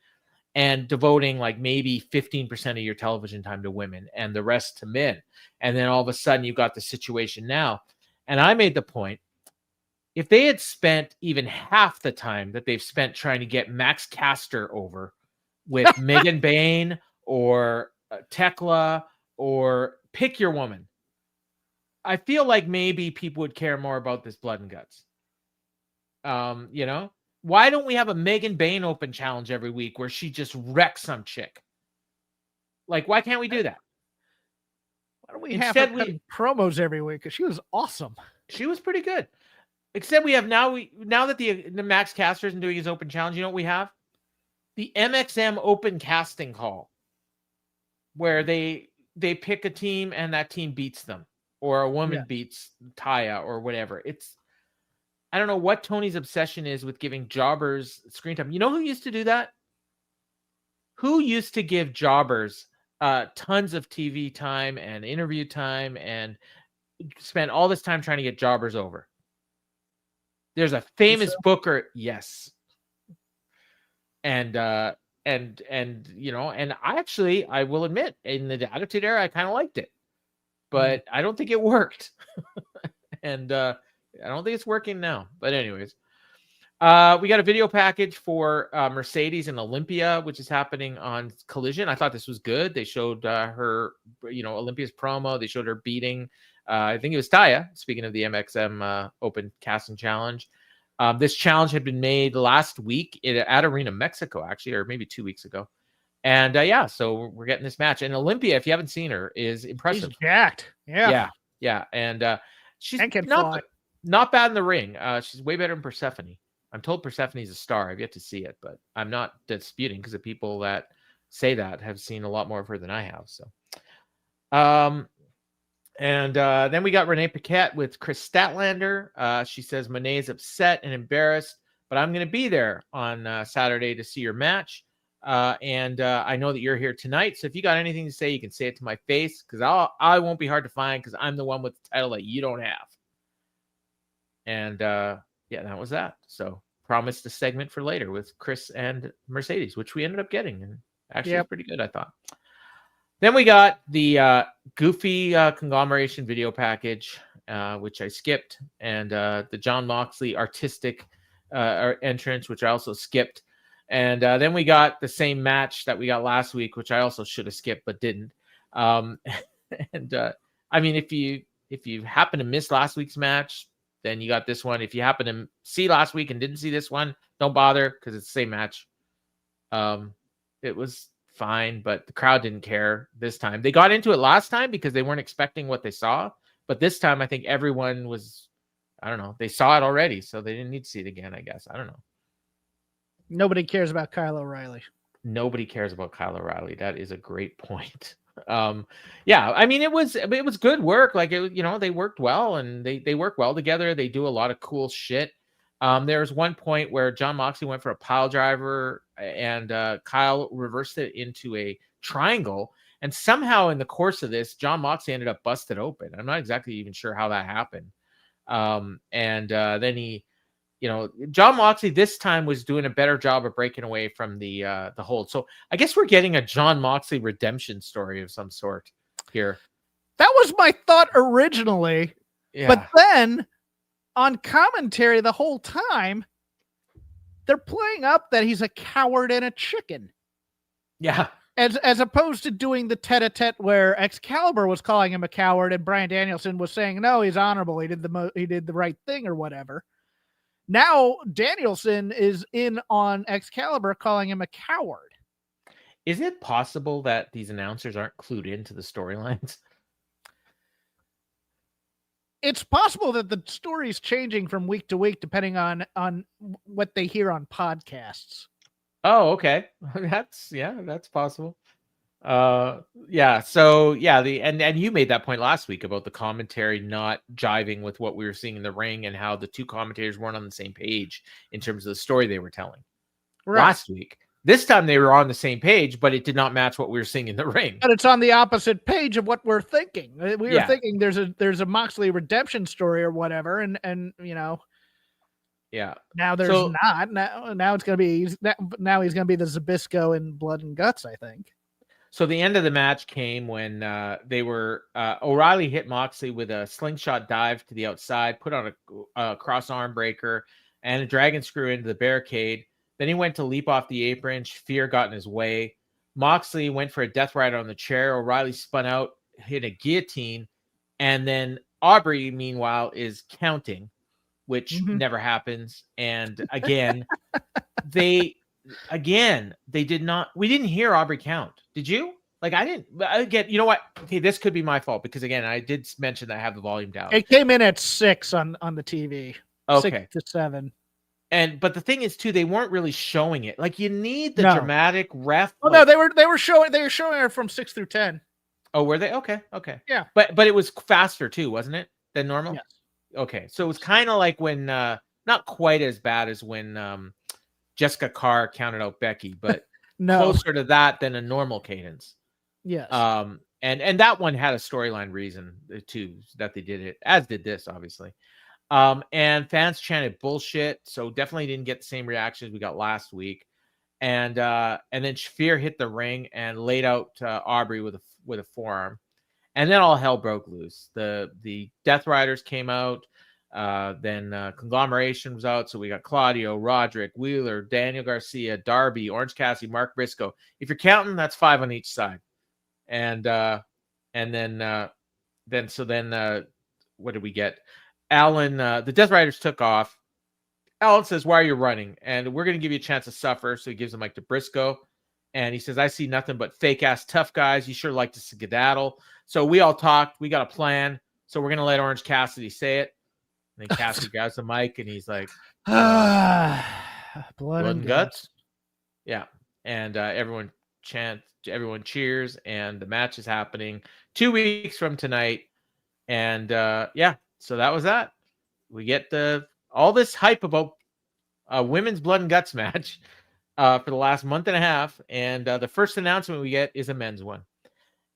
And devoting like maybe 15% of your television time to women and the rest to men. And then all of a sudden you've got the situation now. And I made the point, if they had spent even half the time that they've spent trying to get Max Caster over with Megan Bain or Tekla or pick your woman, I feel like maybe people would care more about this blood and guts. Why don't we have a Megan Bain Open challenge every week where she just wrecks some chick? Like, why can't we do that? Why don't we have her cutting promos every week? Because she was awesome. She was pretty good. Except we have now that the Max Caster isn't doing his Open challenge, you know what we have? The MXM Open casting call, where they pick a team and that team beats them, or a woman beats Taya or whatever. I don't know what Tony's obsession is with giving jobbers screen time. You know who used to do that? Who used to give jobbers tons of TV time and interview time and spend all this time trying to get jobbers over? There's a famous booker, yes. And I will admit, in the Attitude Era, I kind of liked it, but I don't think it worked. And I don't think it's working now. But anyways, we got a video package for Mercedes and Olympia, which is happening on Collision. I thought this was good. They showed her, Olympia's promo. They showed her beating, I think it was Taya, speaking of the MXM Open Casting Challenge. This challenge had been made last week at Arena Mexico, actually, or maybe 2 weeks ago. And so we're getting this match. And Olympia, if you haven't seen her, is impressive. She's jacked. Yeah. And she's not bad in the ring. She's way better than Persephone. I'm told Persephone's a star. I've yet to see it, but I'm not disputing because the people that say that have seen a lot more of her than I have. So, then we got Renee Paquette with Chris Statlander. She says Monet is upset and embarrassed, but I'm going to be there on Saturday to see your match. I know that you're here tonight. So if you got anything to say, you can say it to my face because I won't be hard to find because I'm the one with the title that you don't have. And that was that. So promised a segment for later with Chris and Mercedes, which we ended up getting, and actually it was pretty good, I thought. Then we got the goofy conglomeration video package, which I skipped, and the Jon Moxley artistic entrance, which I also skipped. And then we got the same match that we got last week, which I also should have skipped but didn't. I mean, if you happen to miss last week's match, then you got this one. If you happen to see last week and didn't see this one, don't bother because it's the same match. It was fine, but the crowd didn't care this time. They got into it last time because they weren't expecting what they saw. But this time, I think everyone was, I don't know, they saw it already, so they didn't need to see it again, I guess. I don't know. Nobody cares about Kyle O'Reilly. Nobody cares about Kyle O'Reilly. That is a great point. I mean, it was good work. Like, they worked well, and they work well together. They do a lot of cool shit. There was one point where Jon Moxley went for a pile driver, and Kyle reversed it into a triangle. And somehow in the course of this, Jon Moxley ended up busted open. I'm not exactly even sure how that happened. Then he, Jon Moxley this time was doing a better job of breaking away from the hold. So I guess we're getting a Jon Moxley redemption story of some sort here. That was my thought originally. Yeah. But then on commentary the whole time, they're playing up that he's a coward and a chicken. Yeah. As opposed to doing the tete-a-tete where Excalibur was calling him a coward and Bryan Danielson was saying, no, he's honorable. He did the right thing or whatever. Now Danielson is in on Excalibur calling him a coward. Is it possible that these announcers aren't clued into the storylines? It's possible that the story's changing from week to week depending on what they hear on podcasts. Oh, okay. That's possible. And you made that point last week about the commentary not jiving with what we were seeing in the ring and how the two commentators weren't on the same page in terms of the story they were telling. Right. Last week. This time they were on the same page, but it did not match what we were seeing in the ring. But it's on the opposite page of what we're thinking. We were thinking there's a Moxley redemption story or whatever, and yeah. Now there's not. Now it's gonna be. Now he's gonna be the Zbyszko in Blood and Guts, I think. So the end of the match came when they were O'Reilly hit Moxley with a slingshot dive to the outside, put on a cross arm breaker and a dragon screw into the barricade. Then he went to leap off the apron. Fear got in his way. Moxley went for a death rider on the chair. O'Reilly spun out, hit a guillotine, and then Aubrey, meanwhile, is counting, which never happens. And again, we didn't hear Aubrey count. Did you? Like, I didn't. Again, you know what? Okay, this could be my fault because, again, I did mention that I have the volume down. It came in at 6 on the TV. Okay. 6 to 7. But the thing is, too, they weren't really showing it. Like, you need the dramatic ref. Oh, no, they were showing her from 6 through 10. Oh, were they? Okay. Yeah. But it was faster, too, wasn't it, than normal? Yes. Okay. So it was kind of like when, not quite as bad as when Jessica Carr counted out Becky, but closer to that than a normal cadence. Yes. And that one had a storyline reason, too, that they did it, as did this, obviously. And fans chanted bullshit, so definitely didn't get the same reactions we got last week. And then Fear hit the ring and laid out Aubrey with a forearm, and then all hell broke loose. The Death Riders came out, then Conglomeration was out, so we got Claudio, Roderick, Wheeler, Daniel Garcia, Darby, Orange Cassidy, Mark Briscoe. If you're counting, that's 5 on each side. And then what did we get? Alan, the Death Riders took off. Alan says, why are you running? And we're going to give you a chance to suffer. So he gives the mic to Briscoe. And he says, I see nothing but fake-ass tough guys. You sure like to skedaddle. So we all talked. We got a plan. So we're going to let Orange Cassidy say it. And then Cassidy grabs the mic, and he's like, blood and guts. Yeah. And everyone chants, everyone cheers, and the match is happening 2 weeks from tonight. And yeah, so that was that. We get all this hype about a women's blood and guts match for the last month and a half. And the first announcement we get is a men's one.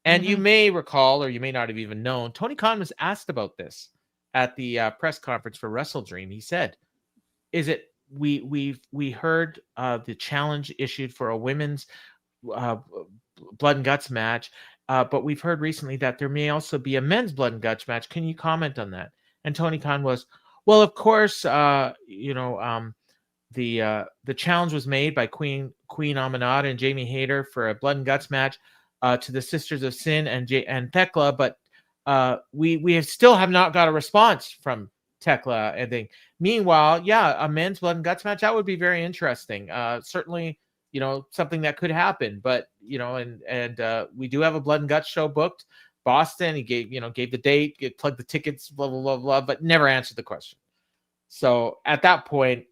And you may recall, or you may not have even known, Tony Khan was asked about this at the press conference for Wrestle Dream. He said, is it, we heard the challenge issued for a women's blood and guts match, but we've heard recently that there may also be a men's blood and guts match. Can you comment on that? And Tony Khan was, well, of course, the challenge was made by Queen Aminata and Jamie Hayter for a blood and guts match to the Sisters of Sin and Thekla, but we still have not got a response from Thekla and thing. Meanwhile, yeah, a men's blood and guts match, that would be very interesting. Certainly, something that could happen. But and we do have a blood and guts show booked. Boston, he gave the date, plugged the tickets, blah blah blah blah, but never answered the question. So at that point,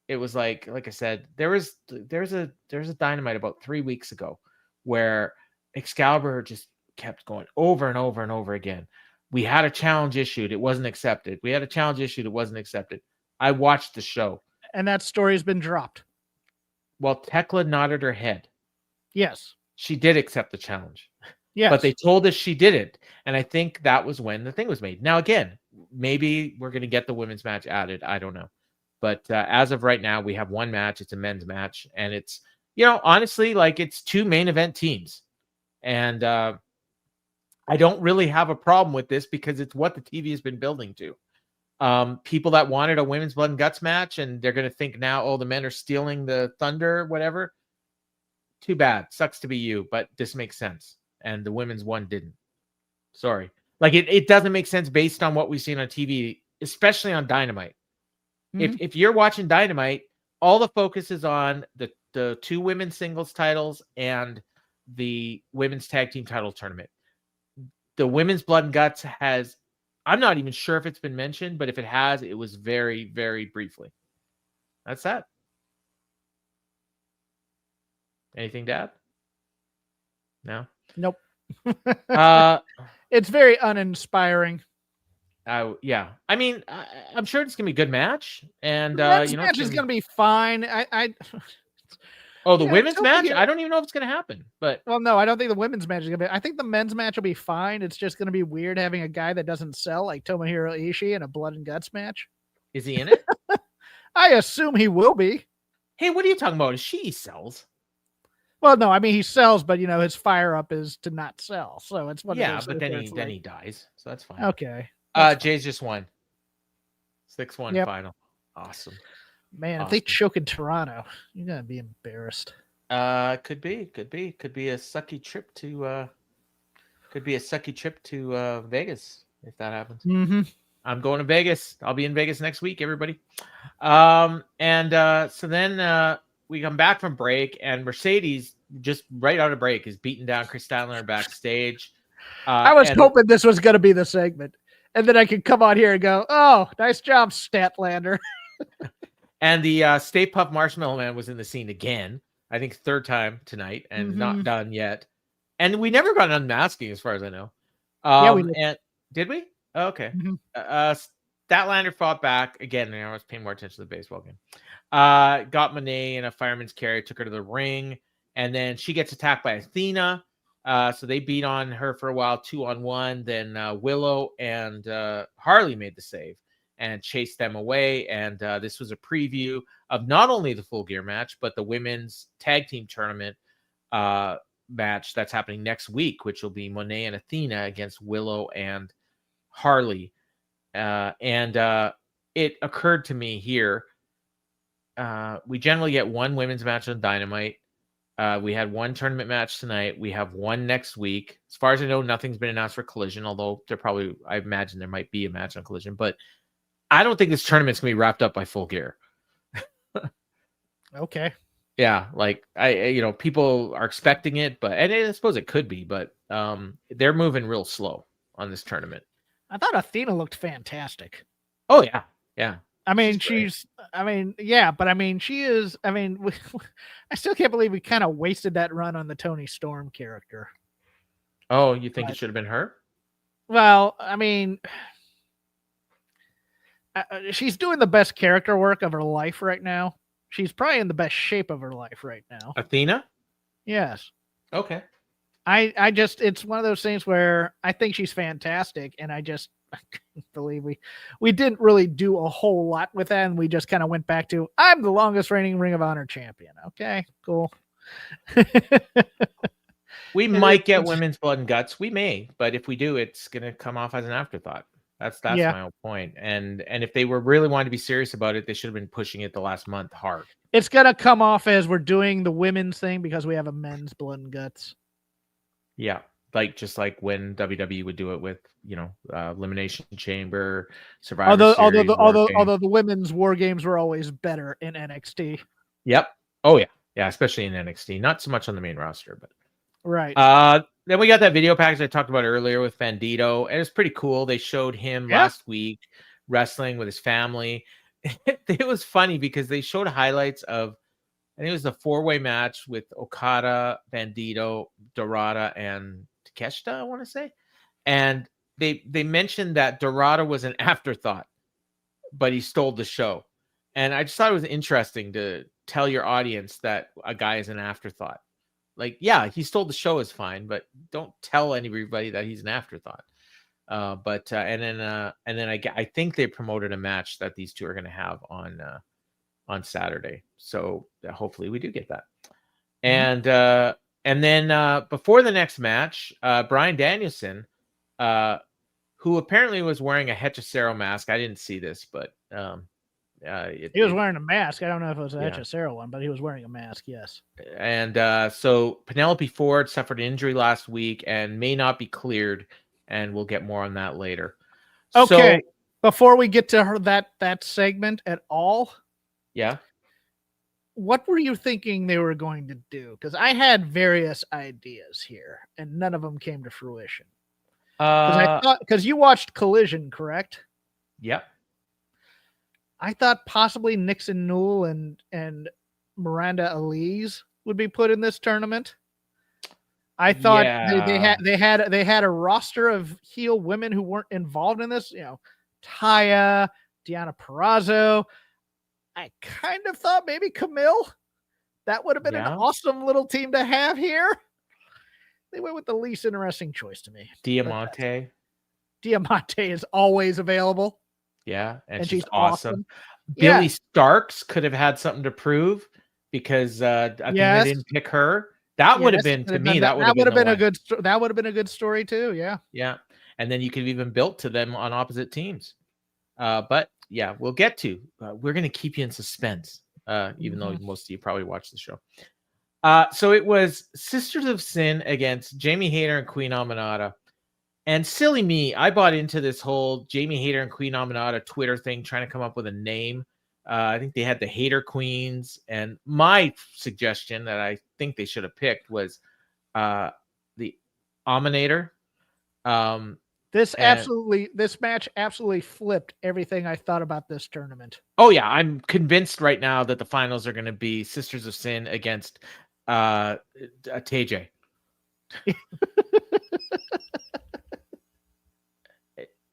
it was like I said, there's a Dynamite about 3 weeks ago where Excalibur just kept going over and over and over again. We had a challenge issued, it wasn't accepted. We had a challenge issued, it wasn't accepted. I watched the show, and that story has been dropped. Well, Thekla nodded her head. Yes, she did accept the challenge. Yes, but they told us she didn't, and I think that was when the thing was made. Now, again, maybe we're going to get the women's match added. I don't know, but as of right now, we have one match. It's a men's match, and it's honestly it's two main event teams, and I don't really have a problem with this because it's what the TV has been building to. People that wanted a women's blood and guts match, and they're going to think now, oh, the men are stealing the thunder, whatever. Too bad. Sucks to be you, but this makes sense. And the women's one didn't. Sorry. It doesn't make sense based on what we've seen on TV, especially on Dynamite. Mm-hmm. If you're watching Dynamite, all the focus is on the two women's singles titles and the women's tag team title tournament. The women's blood and guts has, I'm not even sure if it's been mentioned, but if it has, it was very, very briefly. That's that. Anything to add? No? Nope. It's very uninspiring. Yeah. I mean, I'm sure it's gonna be a good match, and the match is gonna be fine. Oh, the women's match? I don't even know if it's gonna happen. But no, I don't think the women's match is gonna be. I think the men's match will be fine. It's just gonna be weird having a guy that doesn't sell like Tomohiro Ishii in a blood and guts match. Is he in it? I assume he will be. Hey, what are you talking about? She sells. Well, no, I mean he sells, but his fire up is to not sell. So it's what. Yeah, but then he dies, so that's fine. Okay. Jay's just won. 6-1 final. Awesome. Man, awesome. If they choke in Toronto, you're gonna be embarrassed. Could be a sucky trip to. Vegas if that happens. Mm-hmm. I'm going to Vegas. I'll be in Vegas next week, everybody. So then we come back from break, and Mercedes, just right out of break, is beating down Chris Statlander backstage. I was hoping this was going to be the segment, and then I could come on here and go, "Oh, nice job, Statlander." And the Stay Puft Marshmallow Man was in the scene again. I think third time tonight, and not done yet. And we never got an unmasking, as far as I know. Yeah, we did. And did we? Oh, okay. Mm-hmm. Statlander fought back again. I was paying more attention to the baseball game. Got Monet in a fireman's carry, took her to the ring, and then she gets attacked by Athena. So they beat on her for a while, 2-on-1. Then Willow and Harley made the save and chased them away. And this was a preview of not only the Full Gear match, but the women's tag team tournament match that's happening next week, which will be Monet and Athena against Willow and Harley. It occurred to me here, we generally get one women's match on Dynamite. We had one tournament match tonight. We have one next week. As far as I know, nothing's been announced for Collision, although I imagine there might be a match on Collision, but I don't think this tournament's going to be wrapped up by Full Gear. Okay. Yeah, like people are expecting it, and I suppose it could be, but they're moving real slow on this tournament. I thought Athena looked fantastic. Oh yeah, yeah. I mean, she is. I still can't believe we kind of wasted that run on the Toni Storm character. Oh, you think it should have been her? Well, I mean, she's doing the best character work of her life right now. She's probably in the best shape of her life right now. Athena? Yes. Okay. I just, it's one of those things where I think she's fantastic, and I can't believe we didn't really do a whole lot with that, and we just kind of went back to, I'm the longest reigning Ring of Honor champion. Okay, cool. We might get women's blood and guts. We may, but if we do, it's going to come off as an afterthought. That's my whole point. And if they were really wanting to be serious about it, they should have been pushing it the last month hard. It's going to come off as we're doing the women's thing because we have a men's blood and guts. Yeah. Just like when WWE would do it with, Elimination Chamber, Survivor Series. Although the women's war games were always better in NXT. Yep. Oh yeah. Yeah. Especially in NXT, not so much on the main roster, but. Right. Then we got that video package I talked about earlier with Bandito, and it's pretty cool. They showed him last week wrestling with his family. It was funny because they showed highlights of, I think it was the 4-way match with Okada, Bandito, Dorada, and Takeshita, I want to say. And they mentioned that Dorada was an afterthought, but he stole the show. And I just thought it was interesting to tell your audience that a guy is an afterthought. Like, yeah, he stole the show is fine, but don't tell anybody that he's an afterthought. And then I think they promoted a match that these two are going to have on Saturday. So hopefully we do get that. Mm-hmm. And then before the next match, Bryan Danielson, who apparently was wearing a Hechicero mask. I didn't see this, but he was wearing a mask. I don't know if it was a Hechicero one, but he was wearing a mask. Yes. And so Penelope Ford suffered an injury last week and may not be cleared, and we'll get more on that later. Okay. So, before we get to her that segment at all, yeah. What were you thinking they were going to do? Because I had various ideas here, and none of them came to fruition. Because you watched Collision, correct? Yep. I thought possibly Nixon Newell and Miranda Elise would be put in this tournament. I thought they had a roster of heel women who weren't involved in this. Taya, Deonna Purrazzo. I kind of thought maybe Camille. That would have been an awesome little team to have here. They went with the least interesting choice to me. Diamante is always available. Yeah, and she's awesome. Billy Starks could have had something to prove because I think they didn't pick her. That would have been, to me, that would have been a good story too. Yeah. Yeah. And then you could have even built to them on opposite teams. But yeah, we'll get to. We're going to keep you in suspense, even though most of you probably watched the show. So it was Sisters of Sin against Jamie Hayter and Queen Aminata. And silly me, I bought into this whole Jamie Hayter and Queen Aminata Twitter thing, trying to come up with a name. I think they had the Hayter Queens. And my suggestion that I think they should have picked was the Eliminator. This match absolutely flipped everything I thought about this tournament. Oh, yeah. I'm convinced right now that the finals are going to be Sisters of Sin against TJ.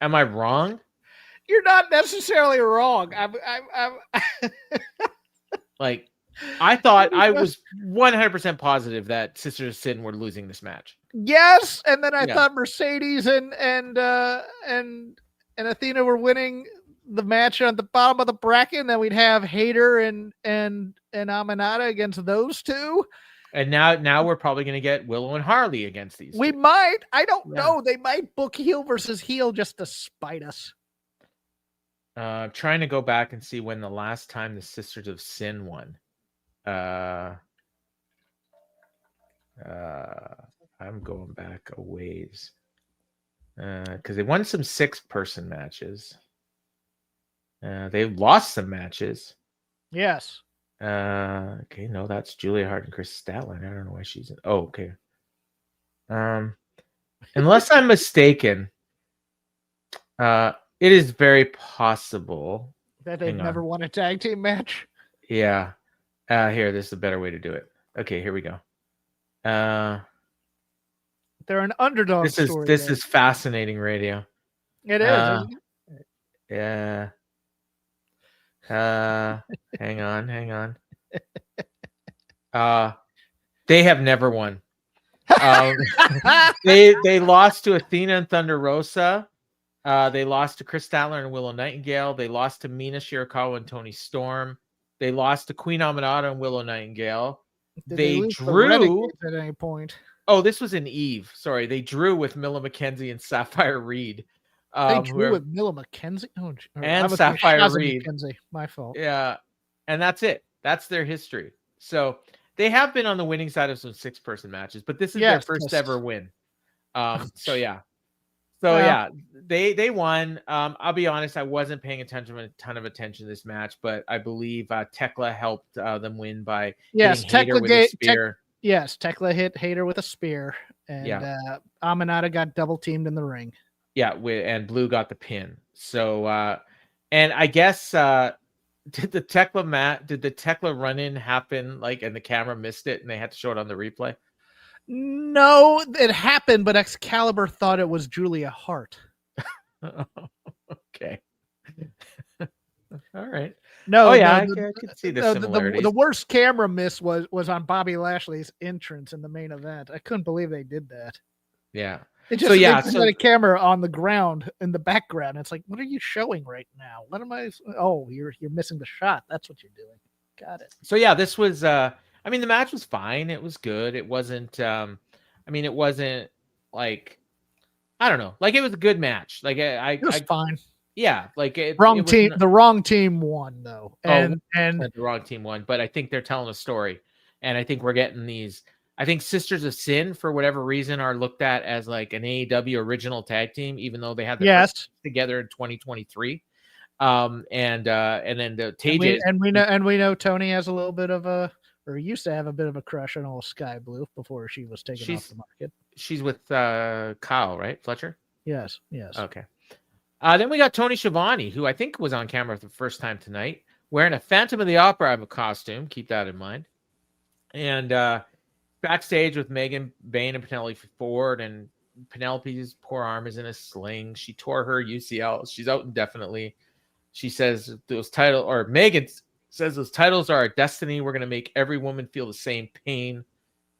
Am I wrong? You're not necessarily wrong. Like, I thought I was 100% positive that Sisters of Sin were losing this match. Yes, and then I thought Mercedes and Athena were winning the match on the bottom of the bracket, and then we'd have Hayter and Aminata against those two. And now we're probably going to get Willow and Harley against these. We might. I don't know. They might book heel versus heel just to spite us. Trying to go back and see when the last time the Sisters of Sin won. I'm going back a ways. Because they won some 6-person matches. They've lost some matches. Yes. Okay, no, that's Julia Hart and Chris Statlander. I don't know why she's in. Oh, okay. Unless I'm mistaken, it is very possible that they've never won a tag team match. Yeah. Here, this is a better way to do it. Okay, here we go. They're an underdog story. This is fascinating radio. It is, isn't it? Yeah. Hang on. They have never won. They lost to Athena and Thunder Rosa. They lost to Chris Statler and Willow Nightingale. They lost to Mina Shirakawa and Toni Storm. They lost to Queen Aminata and Willow Nightingale. They drew at any point. Oh, this was in Eve. Sorry, they drew with Milla McKenzie and Sapphire Reed. They drew with Milla McKenzie and Sapphire Reed. McKenzie. My fault. Yeah, and that's it. That's their history. So they have been on the winning side of some 6-person matches, but this is their first ever win. So yeah. They won. I'll be honest, I wasn't paying a ton of attention to this match, but I believe Tekla helped them win by hitting Hayter with a spear. Tekla hit Hayter with a spear, and Aminata got double teamed in the ring. Yeah, and Blue got the pin. So, and I guess did the Tekla run in happen and the camera missed it and they had to show it on the replay? No, it happened, but Excalibur thought it was Julia Hart. Okay. All right. No, I could see the similarities. The worst camera miss was on Bobby Lashley's entrance in the main event. I couldn't believe they did that. Yeah. They just had a camera on the ground in the background. It's like, what are you showing right now? What am I? Oh, you're missing the shot. That's what you're doing. Got it. So yeah, this was. I mean, the match was fine. It was good. It wasn't. It wasn't like. I don't know. It was a good match. It was fine. Yeah, the wrong team won though, and the wrong team won. But I think they're telling a story, and I think we're getting these. I think Sisters of Sin, for whatever reason, are looked at as an AEW original tag team, even though they had their first together in 2023. And then the TJ and we know Tony has a little bit of or used to have a bit of a crush on old Sky Blue before she was taken off the market. She's with Kyle, right? Fletcher? Yes. Okay. Then we got Tony Schiavone, who I think was on camera for the first time tonight, wearing a Phantom of the Opera costume. Keep that in mind. And backstage with Megan Bayne and Penelope Ford, and Penelope's poor arm is in a sling. She tore her UCL. She's out indefinitely. She says Megan says those titles are our destiny. We're going to make every woman feel the same pain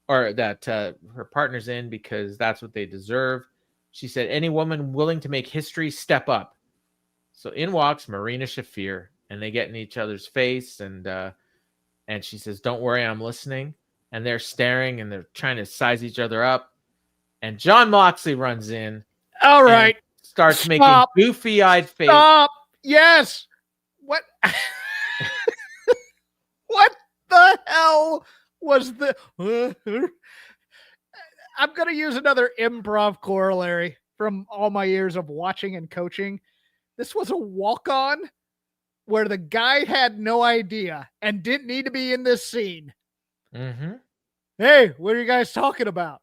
or that her partner's in, because that's what they deserve. She said, any woman willing to make history, step up. So in walks Marina Shafir, and they get in each other's face, and she says, don't worry, I'm listening. And they're staring and they're trying to size each other up. And Jon Moxley runs in. All right. Starts making goofy-eyed face. Stop. Yes. What? What the hell was the... I'm going to use another improv corollary from all my years of watching and coaching. This was a walk-on where the guy had no idea and didn't need to be in this scene. Mm-hmm. Hey, what are you guys talking about?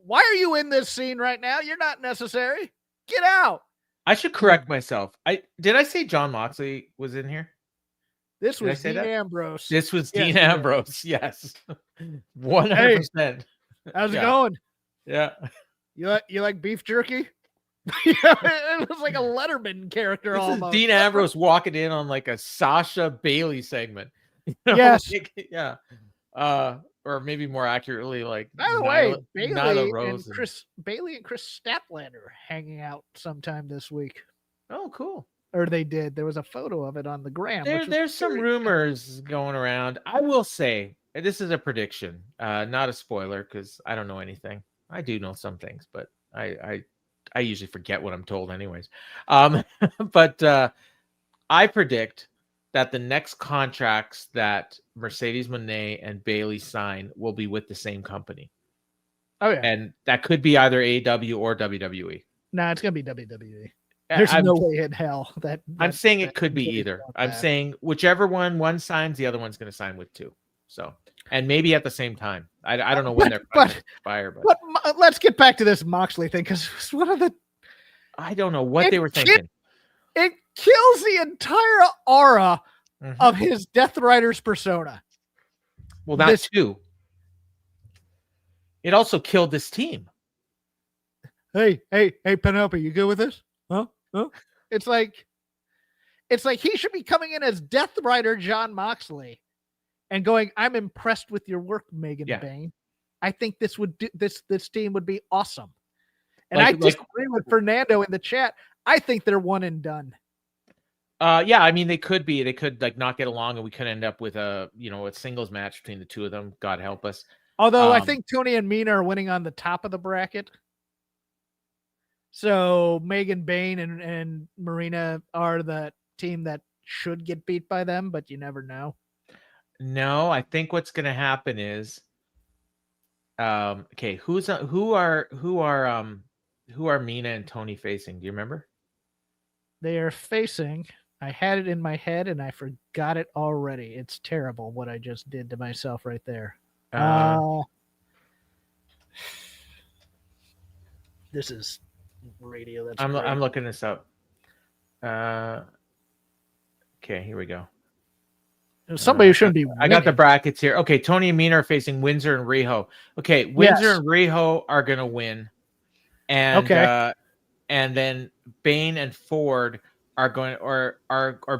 Why are you in this scene right now? You're not necessary. Get out. I should correct myself. Did I say Jon Moxley was in here? This was Dean Ambrose. This was Dean Ambrose. Yes. 100%. Hey, how's it going? Yeah. You like beef jerky? It was like a Letterman character this almost. Is Dean Ambrose walking in on a Sasha Bailey segment. Yes. Yeah. Or maybe more accurately, by the way, Bailey and Chris Statlander hanging out sometime this week. Oh, cool. Or they did. There was a photo of it on the gram. There's some rumors going around. I will say, this is a prediction, not a spoiler, because I don't know anything. I do know some things, but I usually forget what I'm told anyways. But I predict that the next contracts that Mercedes Moné and Bailey sign will be with the same company. Oh yeah. And that could be either AEW or WWE. Nah, it's going to be WWE. There's no way in hell that I'm saying it could be either. I'm saying whichever one signs, the other one's going to sign with too. So, and maybe at the same time. I don't know when they're going to expire, but let's get back to this Moxley thing, because one of the I don't know what they were thinking. It kills the entire aura of his Death Riders persona. Well, that too. It also killed this team. Hey, Penelope, you good with this? Huh? It's like he should be coming in as Death Rider John Moxley and going, I'm impressed with your work, Megan Bayne. I think this team would be awesome. And I disagree with Fernando in the chat. I think they're one and done. Yeah, I mean, they could be. They could not get along, and we could end up with a singles match between the two of them. God help us. Although I think Tony and Mina are winning on the top of the bracket. So Megan Bayne and Marina are the team that should get beat by them, but you never know. No, I think what's going to happen is, okay, who are Mina and Tony facing? Do you remember? They are facing. I had it in my head and I forgot it already. It's terrible what I just did to myself right there. This is radio. I'm looking this up. Okay, here we go. Somebody who shouldn't be winning. I got the brackets here. Okay, Tony and Mina are facing Windsor and Riho. Okay, Windsor and Riho are going to win. And and then Bayne and Ford are going, or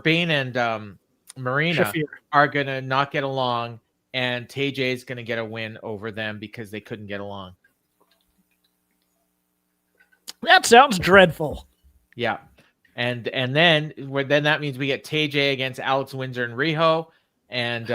Bayne and Marina Shafir are going to not get along, and TJ is going to get a win over them because they couldn't get along. That sounds dreadful. Yeah. And then that means we get TJ against Alex, Windsor, and Riho, and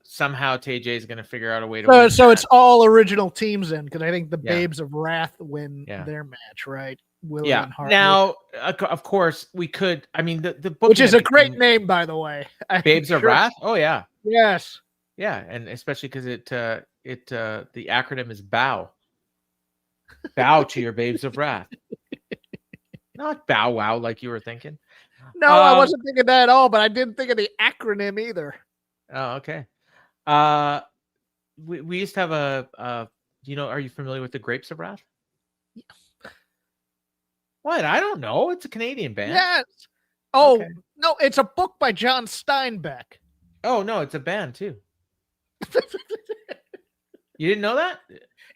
somehow TJ is going to figure out a way to win. So it's all original teams then, because I think the Babes of Wrath win their match, right? Willie and Hartley. Now, of course, we could. I mean, the which is a great name, by the way. Babes of Wrath. Oh yeah. Yes. Yeah, and especially because the acronym is BOW. Bow to your Babes of Wrath. Not Bow Wow like you were thinking. No, I wasn't thinking that at all, but I didn't think of the acronym either. Oh, okay. We used to have are you familiar with the Grapes of Wrath? Yeah. What? I don't know. It's a Canadian band. Yes. Oh, okay. No, it's a book by John Steinbeck. Oh, no, it's a band too. You didn't know that?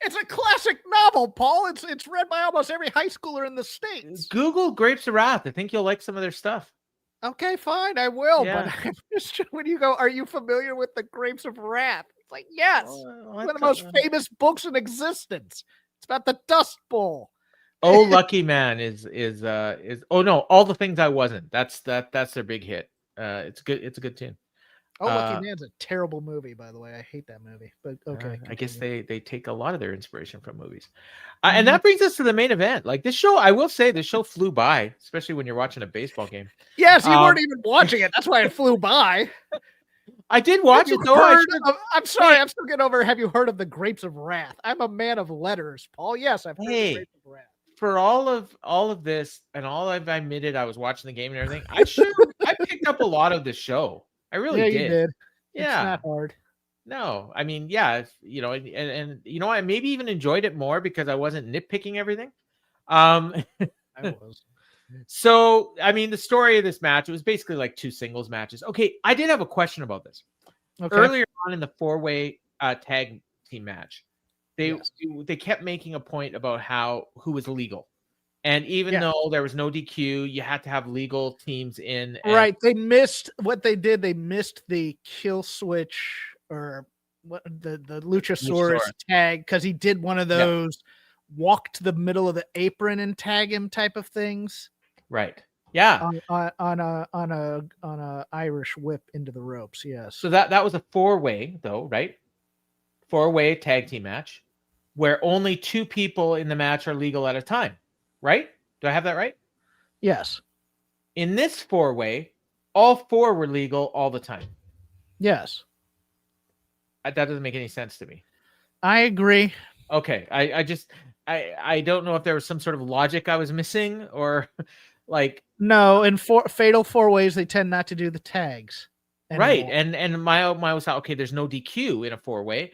It's a classic novel, Paul. It's read by almost every high schooler in the States. Google Grapes of Wrath. I think you'll like some of their stuff. Okay, fine. I will. Yeah. But just, when you go, are you familiar with the Grapes of Wrath? It's like, yes. One of the most famous books in existence. It's about the Dust Bowl. Oh, Lucky Man is oh no, All the Things I Wasn't. That's their big hit. It's good. It's a good tune. Oh, Lucky Man's a terrible movie, by the way. I hate that movie, but okay. I guess they take a lot of their inspiration from movies. And that brings us to the main event. Like this show, I will say this show flew by, especially when you're watching a baseball game. Yes, you weren't even watching it. That's why it flew by. I did watch it though. I'm sorry, I'm still getting over. Have you heard of the Grapes of Wrath? I'm a man of letters, Paul. Yes, I've heard of the Grapes of Wrath. For all of this and all I've admitted, I was watching the game and everything. I picked up a lot of the show. I really did. You did. Yeah, it's not hard. No, I mean, yeah, and you know, I maybe even enjoyed it more because I wasn't nitpicking everything. I was. So, I mean, the story of this match, it was basically like two singles matches. Okay, I did have a question about this. Okay. Earlier on in the four-way tag team match, they kept making a point about who was legal. And even though there was no DQ, you had to have legal teams in. Right. They missed what they did. They missed the kill switch or what the Luchasaurus tag because he did one of those walk to the middle of the apron and tag him type of things. Right. Yeah. On a Irish whip into the ropes. Yes. So that was a four-way though, right? Four-way tag team match where only two people in the match are legal at a time. Right? Do I have that right? Yes. In this four-way, all four were legal all the time. Yes. That doesn't make any sense to me. I agree. Okay. I don't know if there was some sort of logic I was missing or Like, no, in fatal 4-ways, they tend not to do the tags anymore. Right. And my was okay, there's no DQ in a 4-way.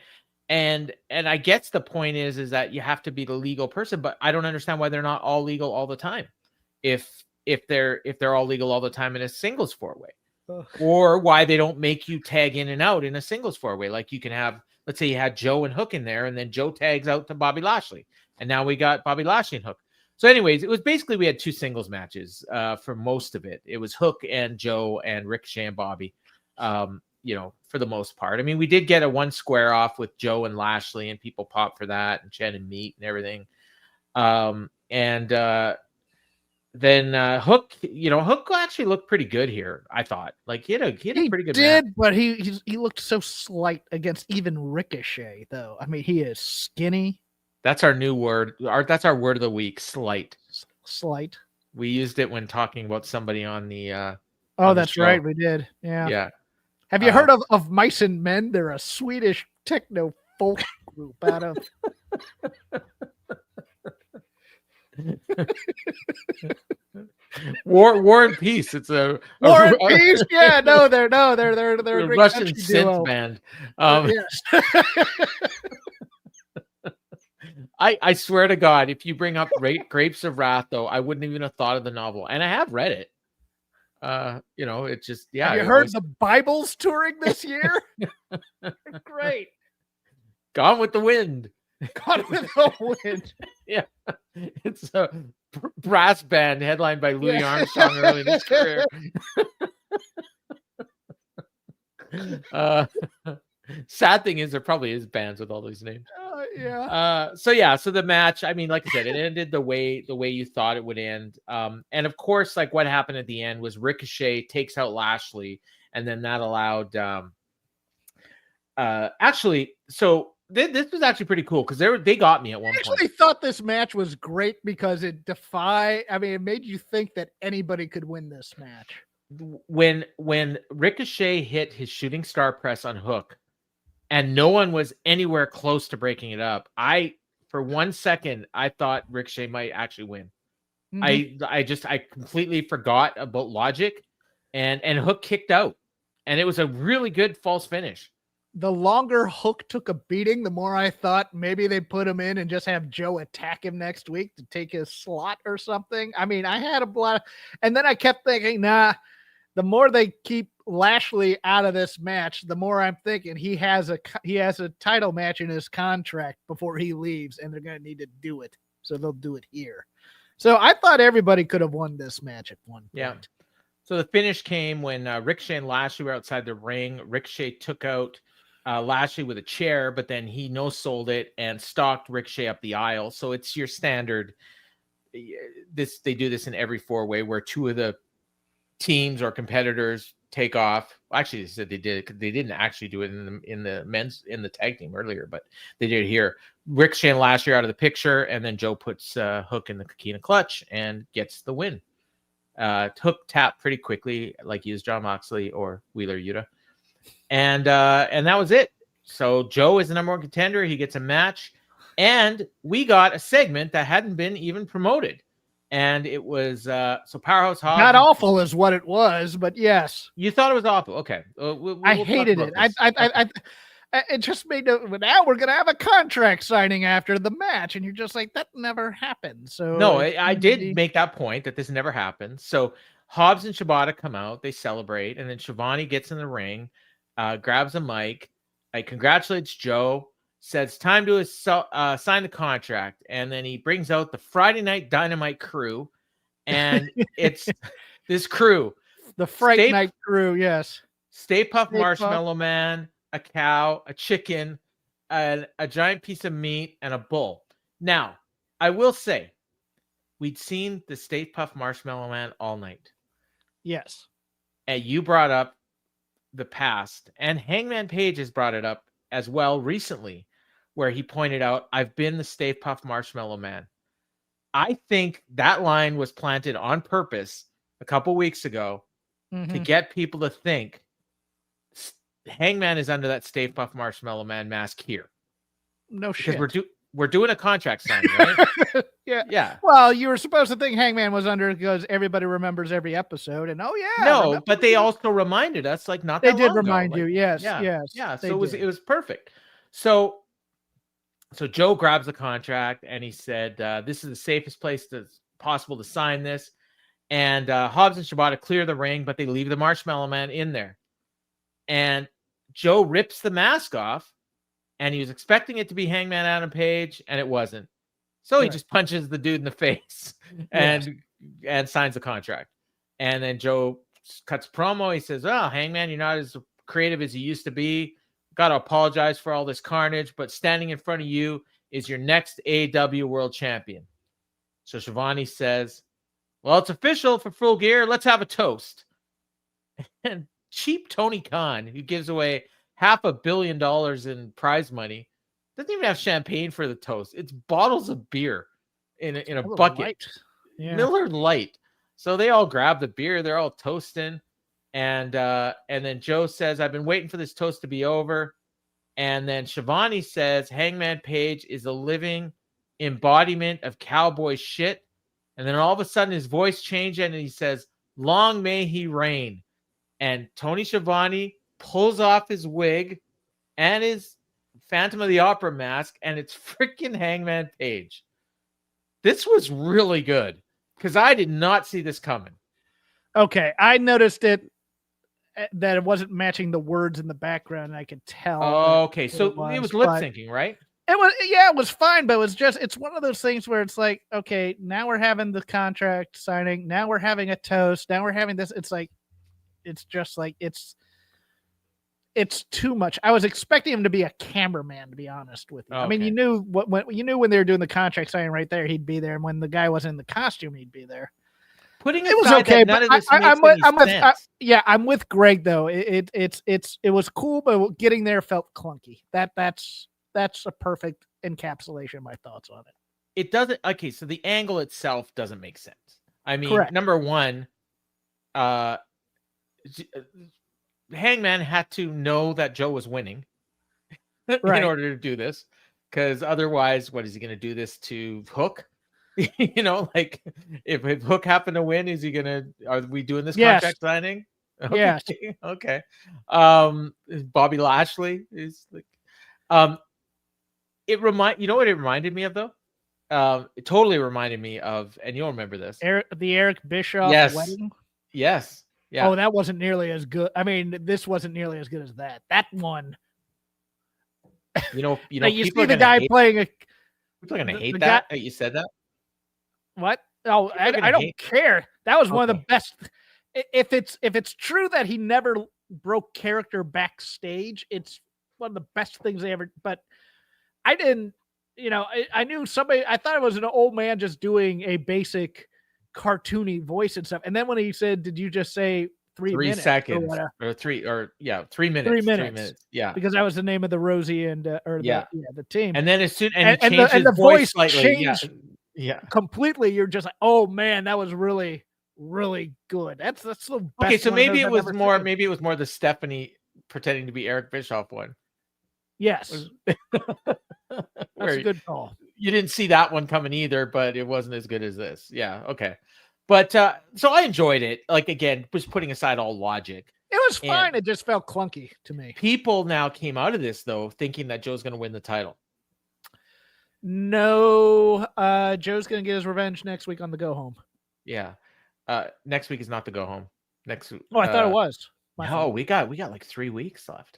And I guess the point is that you have to be the legal person, but I don't understand why they're not all legal all the time. If they're all legal all the time in a singles 4-way. Or why they don't make you tag in and out in a singles 4-way. Like you can have, let's say you had Joe and Hook in there, and then Joe tags out to Bobby Lashley. And now we got Bobby Lashley and Hook. So anyways, it was basically, we had 2 singles matches for most of it. It was Hook and Joe and Ricochet and Bobby, for the most part. I mean, we did get a 1 square off with Joe and Lashley, and people popped for that, and Chen and Meat and everything. Then Hook, Hook actually looked pretty good here, I thought. Like he had a pretty good match. But he looked so slight against even Ricochet, though. I mean, he is skinny. That's our new word. That's our word of the week, slight. Slight. We used it when talking about somebody on the that's right, we did. Yeah. Yeah. Have you heard of Mice and Men? They're a Swedish techno folk group out of War and Peace. It's a War and Peace. Yeah, they're a Russian synth band. Yes. I swear to God, if you bring up Grapes of Wrath, though, I wouldn't even have thought of the novel, and I have read it. It's just, yeah. Have you heard the Bible's touring this year? Great. Gone with the Wind. Gone with the Wind. Yeah, it's a brass band headlined by Louis Armstrong early in his career. Sad thing is, there probably is bands with all these names. So the match, I mean, like I said, it ended the way you thought it would end. And of course, like what happened at the end was Ricochet takes out Lashley, and then that allowed this was actually pretty cool because they got me at one point. I actually thought this match was great because it made you think that anybody could win this match. When Ricochet hit his shooting star press on Hook, and no one was anywhere close to breaking it up, for 1 second I thought Ricochet might actually win. Mm-hmm. I completely forgot about logic, and Hook kicked out, and it was a really good false finish. The longer Hook took a beating, the more I thought maybe they put him in and just have Joe attack him next week to take his slot or something. I mean, I had a lot and then I kept thinking, nah, the more they keep Lashley out of this match, the more I'm thinking he has a title match in his contract before he leaves, and they're going to need to do it. So they'll do it here. So I thought everybody could have won this match at one point. Yeah. So the finish came when Ricochet and Lashley were outside the ring. Ricochet took out Lashley with a chair, but then he no-sold it and stalked Ricochet up the aisle. So it's your standard. They do this in every 4-way where 2 of the teams or competitors take off. Actually, they said they did it. They didn't actually do it in the tag team earlier, but they did it here. Ricochet and Lashley are out of the picture, and then Joe puts Hook in the Coquina clutch and gets the win. Hook tapped pretty quickly, like he used Jon Moxley or Wheeler Yuta. And that was it. So Joe is the number 1 contender. He gets a match, and we got a segment that hadn't been even promoted. And it was so Powerhouse Hobbs. Not awful is what it was, but yes. You thought it was awful. Okay. I hated it. It just made now we're going to have a contract signing after the match. And you're just like, that never happened. So no, I did make that point that this never happened. So Hobbs and Shibata come out, they celebrate, and then Shivani gets in the ring, grabs a mic, congratulates Joe, says time to sign the contract, and then he brings out the Friday Night Dynamite crew, and it's this crew, the Fright Night crew, yes. Stay Puft Marshmallow Man, a cow, a chicken, a giant piece of meat, and a bull. Now, I will say, we'd seen the Stay Puft Marshmallow Man all night. Yes. And you brought up the past, and Hangman Page has brought it up as well recently, where he pointed out, I've been the Stay Puft Marshmallow Man. I think that line was planted on purpose a couple weeks ago to get people to think Hangman is under that Stay Puft Marshmallow Man mask here. No shit. Because we're doing a contract signing, right? Yeah. Yeah. Well, you were supposed to think Hangman was under because everybody remembers every episode, and no, but they also reminded us like not that they did long remind ago. you, like, yes, yeah, yes, yeah. So it was perfect. So Joe grabs the contract and he said, "This is the safest place possible to sign this." And Hobbs and Shibata clear the ring, but they leave the Marshmallow Man in there. And Joe rips the mask off, and he was expecting it to be Hangman Adam Page, and it wasn't. So he just punches the dude in the face and signs the contract. And then Joe cuts promo. He says, "Oh, Hangman, you're not as creative as you used to be. Got to apologize for all this carnage, but standing in front of you is your next AEW World Champion." So Shivani says, "Well, it's official for Full Gear. Let's have a toast." And cheap Tony Khan, who gives away $500 million in prize money, doesn't even have champagne for the toast. It's bottles of beer in a bucket. Miller Lite. So they all grab the beer. They're all toasting. And then Joe says, "I've been waiting for this toast to be over." And then Shivani says, "Hangman Page is a living embodiment of cowboy shit." And then all of a sudden his voice changed and he says, "Long may he reign." And Tony Schiavone pulls off his wig and his Phantom of the Opera mask, and it's freaking Hangman Page. This was really good because I did not see this coming. Okay, I noticed that it wasn't matching the words in the background, and I could tell. Okay, so it was lip syncing, right? It was fine, but it's one of those things where it's like, okay, now we're having the contract signing, now we're having a toast, now we're having this. It's too much. I was expecting him to be a cameraman, to be honest with you. Okay. I mean, you knew when they were doing the contract signing right there, he'd be there, and when the guy was in the costume, he'd be there. It was okay, but I'm with Greg though. It was cool, but getting there felt clunky. That's a perfect encapsulation of my thoughts on it. It doesn't. Okay, so the angle itself doesn't make sense. I mean, correct. Number one, Hangman had to know that Joe was winning in order to do this, because otherwise, what is he going to do this to Hook? Like if Hook happened to win, are we doing this contract signing? Okay. Yes. Okay. Bobby Lashley is like, you know what it reminded me of though? It totally reminded me of, and you'll remember this. The Eric Bischoff wedding? Yes. Yeah. Oh, that wasn't nearly as good. I mean, this wasn't nearly as good as that. That one. You see the guy playing people are going to hate that you said that. What? Oh, I don't care. That was one of the best. If it's true that he never broke character backstage, it's one of the best things they ever. But I didn't. I knew somebody. I thought it was an old man just doing a basic cartoony voice and stuff. And then when he said, "Did you just say 3 minutes seconds or 3 minutes? 3 minutes. Yeah, because that was the name of the Rosie and the team. And then as soon and the voice slightly, changed. Yeah, completely. You're just like, oh man, that was really, really good. That's the best. Okay, so maybe it was more. Maybe it was more the Stephanie pretending to be Eric Bischoff one. Yes, that's a good call. You didn't see that one coming either, but it wasn't as good as this. Yeah, okay. But so I enjoyed it. Like again, was putting aside all logic. It was fine. It just felt clunky to me. People now came out of this though thinking that Joe's going to win the title. No, Joe's going to get his revenge next week on the go home. Yeah. Next week is not the go home. Next week. Oh, I thought it was. No, we got like 3 weeks left.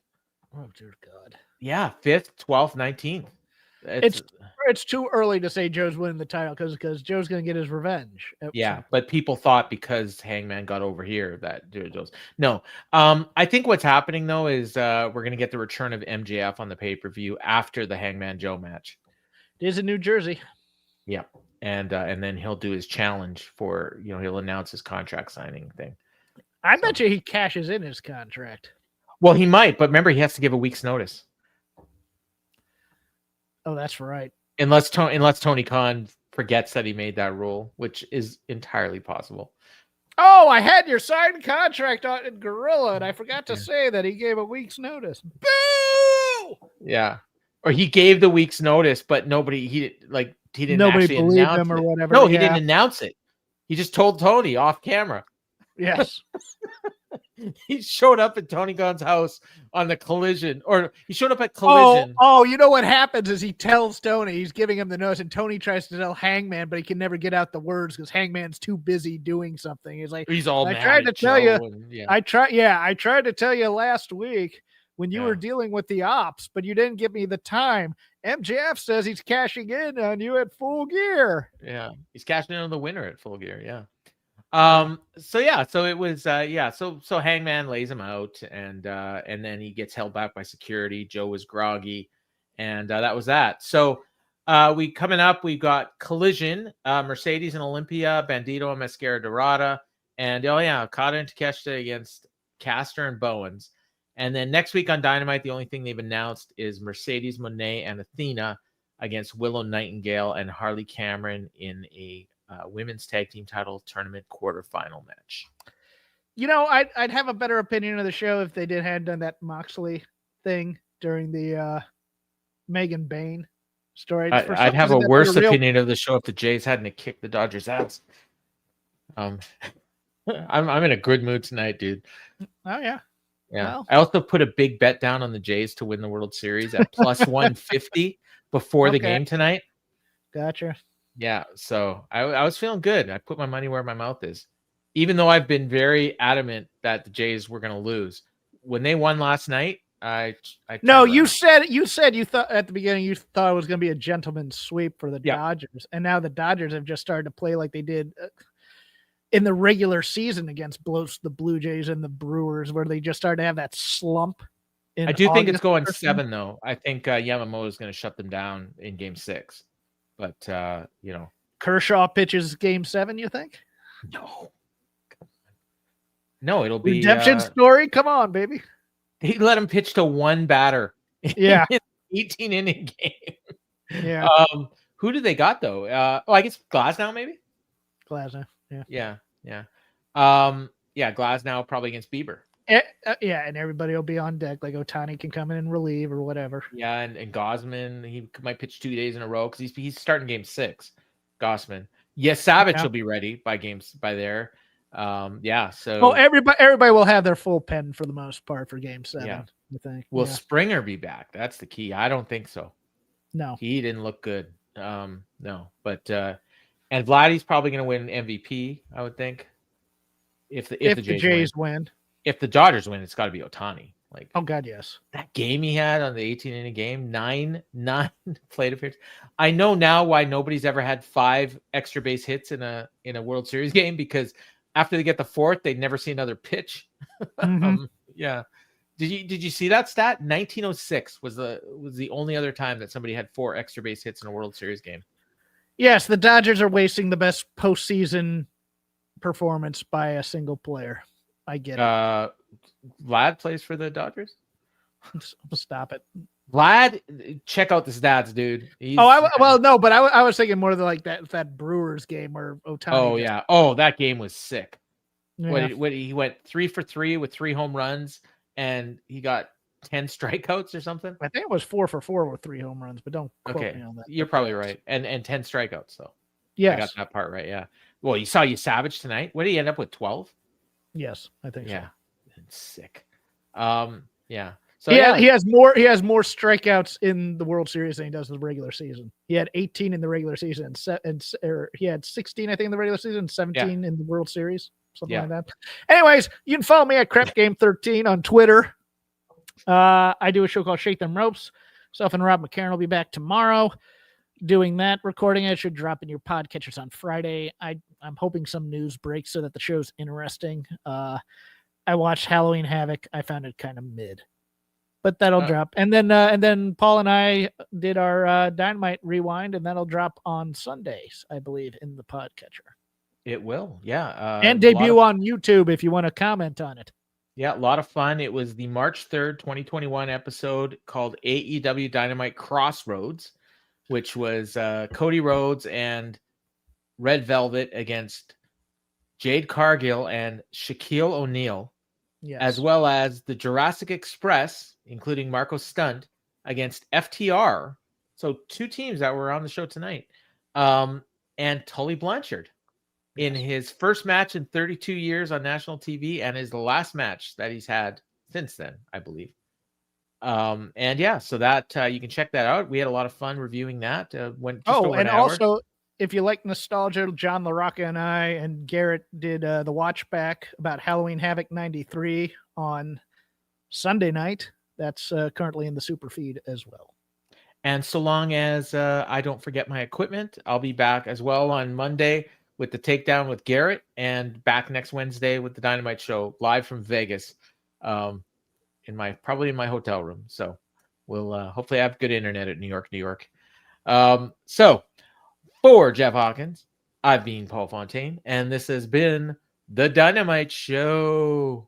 Oh, dear God. Yeah, 5th, 12th, 19th. It's too early to say Joe's winning the title because Joe's going to get his revenge. Yeah, but people thought because Hangman got over here that Joe's. No, I think what's happening though is we're going to get the return of MJF on the pay-per-view after the Hangman Joe match. It is in New Jersey. Yeah, and then he'll do his challenge for he'll announce his contract signing thing. I bet you he cashes in his contract. Well, he might, but remember he has to give a week's notice. Oh, that's right. Unless Tony Khan forgets that he made that rule, which is entirely possible. Oh, I had your signed contract on Gorilla, and I forgot to say that he gave a week's notice. Boo! Yeah. Or he gave the week's notice, but didn't nobody actually believed announce him or it. whatever. No, he didn't announce it. He just told Tony off camera. Yes. He showed up at Tony Khan's house on the Collision, or he showed up at Collision. Oh, you know what happens is he tells Tony, he's giving him the notes, and Tony tries to tell Hangman, but he can never get out the words because Hangman's too busy doing something. He's like, he's all I mad tried to at tell Joe you, and, yeah. I tried to tell you last week when you were dealing with the ops, but you didn't give me the time. MJF says he's cashing in on you at Full Gear. Yeah, he's cashing in on the winner at Full Gear. Yeah. So it was so Hangman lays him out, and then he gets held back by security. Joe was groggy, and that was that. So we've got Collision, Mercedes and Olympia, Bandito and Mascara Dorada, and Okada and Takeshita against Caster and Bowens. And then next week on Dynamite, the only thing they've announced is Mercedes Moné and Athena against Willow Nightingale and Harley Cameron in a women's tag team title tournament quarterfinal match. You know, I'd have a better opinion of the show if they had done that Moxley thing during the Megan Bain story. I'd have a worse opinion of the show if the Jays hadn't kicked the Dodgers' ass. I'm in a good mood tonight, dude. Oh yeah. Yeah. Well, I also put a big bet down on the Jays to win the World Series at plus 150 before the game tonight. Gotcha. Yeah, so I was feeling good. I put my money where my mouth is, even though I've been very adamant that the Jays were going to lose. When they won last night, you said you thought at the beginning you thought it was going to be a gentleman's sweep for the Dodgers, and now the Dodgers have just started to play like they did in the regular season against the Blue Jays and the Brewers, where they just started to have that slump. I do think it's going 7 though. I think Yamamoto is going to shut them down in Game 6. But Kershaw pitches Game 7. You think? No, it'll be redemption story. Come on, baby. He let him pitch to one batter. Yeah, 18-inning game. Yeah. Who do they got though? I guess Glasnow maybe. Glasnow. Yeah. Glasnow probably against Bieber. And everybody will be on deck. Like Ohtani can come in and relieve or whatever. Yeah, and Gosman, he might pitch 2 days in a row because he's starting Game 6. Gosman. Yes, Savage will be ready by there. So everybody will have their full pen for the most part for Game 7. Yeah. I think. Will Springer be back? That's the key. I don't think so. No, he didn't look good. No, but and Vladdy's probably going to win MVP. I would think if the Jays win. If the Dodgers win, it's got to be Ohtani. Like, oh god, yes. That game he had on the 18-inning game, 9 plate appearances. I know now why nobody's ever had 5 extra base hits in a World Series game, because after they get the 4th, they'd never see another pitch. Mm-hmm. Yeah. Did you see that stat? 1906 was the only other time that somebody had 4 extra base hits in a World Series game. Yes, the Dodgers are wasting the best postseason performance by a single player. I get it. Vlad plays for the Dodgers. Stop it, Vlad. Check out the stats, dude. But I was thinking more than like that Brewers game where Ohtani. Oh yeah. Oh, that game was sick. Yeah. He went 3 for 3 with 3 home runs, and he got 10 strikeouts or something. I think it was 4 for 4 with 3 home runs, but don't quote me on that. You're probably right. And 10 strikeouts though. Yes. I got that part right. Yeah. Well, you saw Savage tonight. What did he end up with? 12. Yes, I think so. Sick. Yeah. So he has more strikeouts in the World Series than he does in the regular season. He had 18 in the regular season, and he had 16, I think, in the regular season, 17 in the World Series, something like that. Anyways, you can follow me at Crap Game 13 on Twitter. I do a show called Shake Them Ropes. Myself and Rob McCarron will be back tomorrow doing that recording. It should drop in your podcatchers on Friday. I'm hoping some news breaks so that the show's interesting. I watched Halloween Havoc. I found it kind of mid, but that'll drop. And then Paul and I did our Dynamite Rewind, and that'll drop on Sundays, I believe, in the podcatcher. It will, yeah. And debut on YouTube if you want to comment on it. Yeah, a lot of fun. It was the March 3rd, 2021 episode called AEW Dynamite Crossroads, which was Cody Rhodes and Red Velvet against Jade Cargill and Shaquille O'Neal, as well as the Jurassic Express, including Marco Stunt, against FTR. So 2 teams that were on the show tonight. and Tully Blanchard in his first match in 32 years on national TV, and his last match that he's had since then, I believe. And yeah, so that you can check that out. We had a lot of fun reviewing that. Went just over an hour. Also, if you like nostalgia, John LaRocca and I and Garrett did the watch back about Halloween Havoc 93 on Sunday night. That's currently in the super feed as well. And so long as I don't forget my equipment, I'll be back as well on Monday with the Takedown with Garrett, and back next Wednesday with the Dynamite Show live from Vegas, probably in my hotel room. So we'll hopefully have good internet at New York. So for Jeff Hawkins, I've been Paul Fontaine, and this has been the Dynamite Show.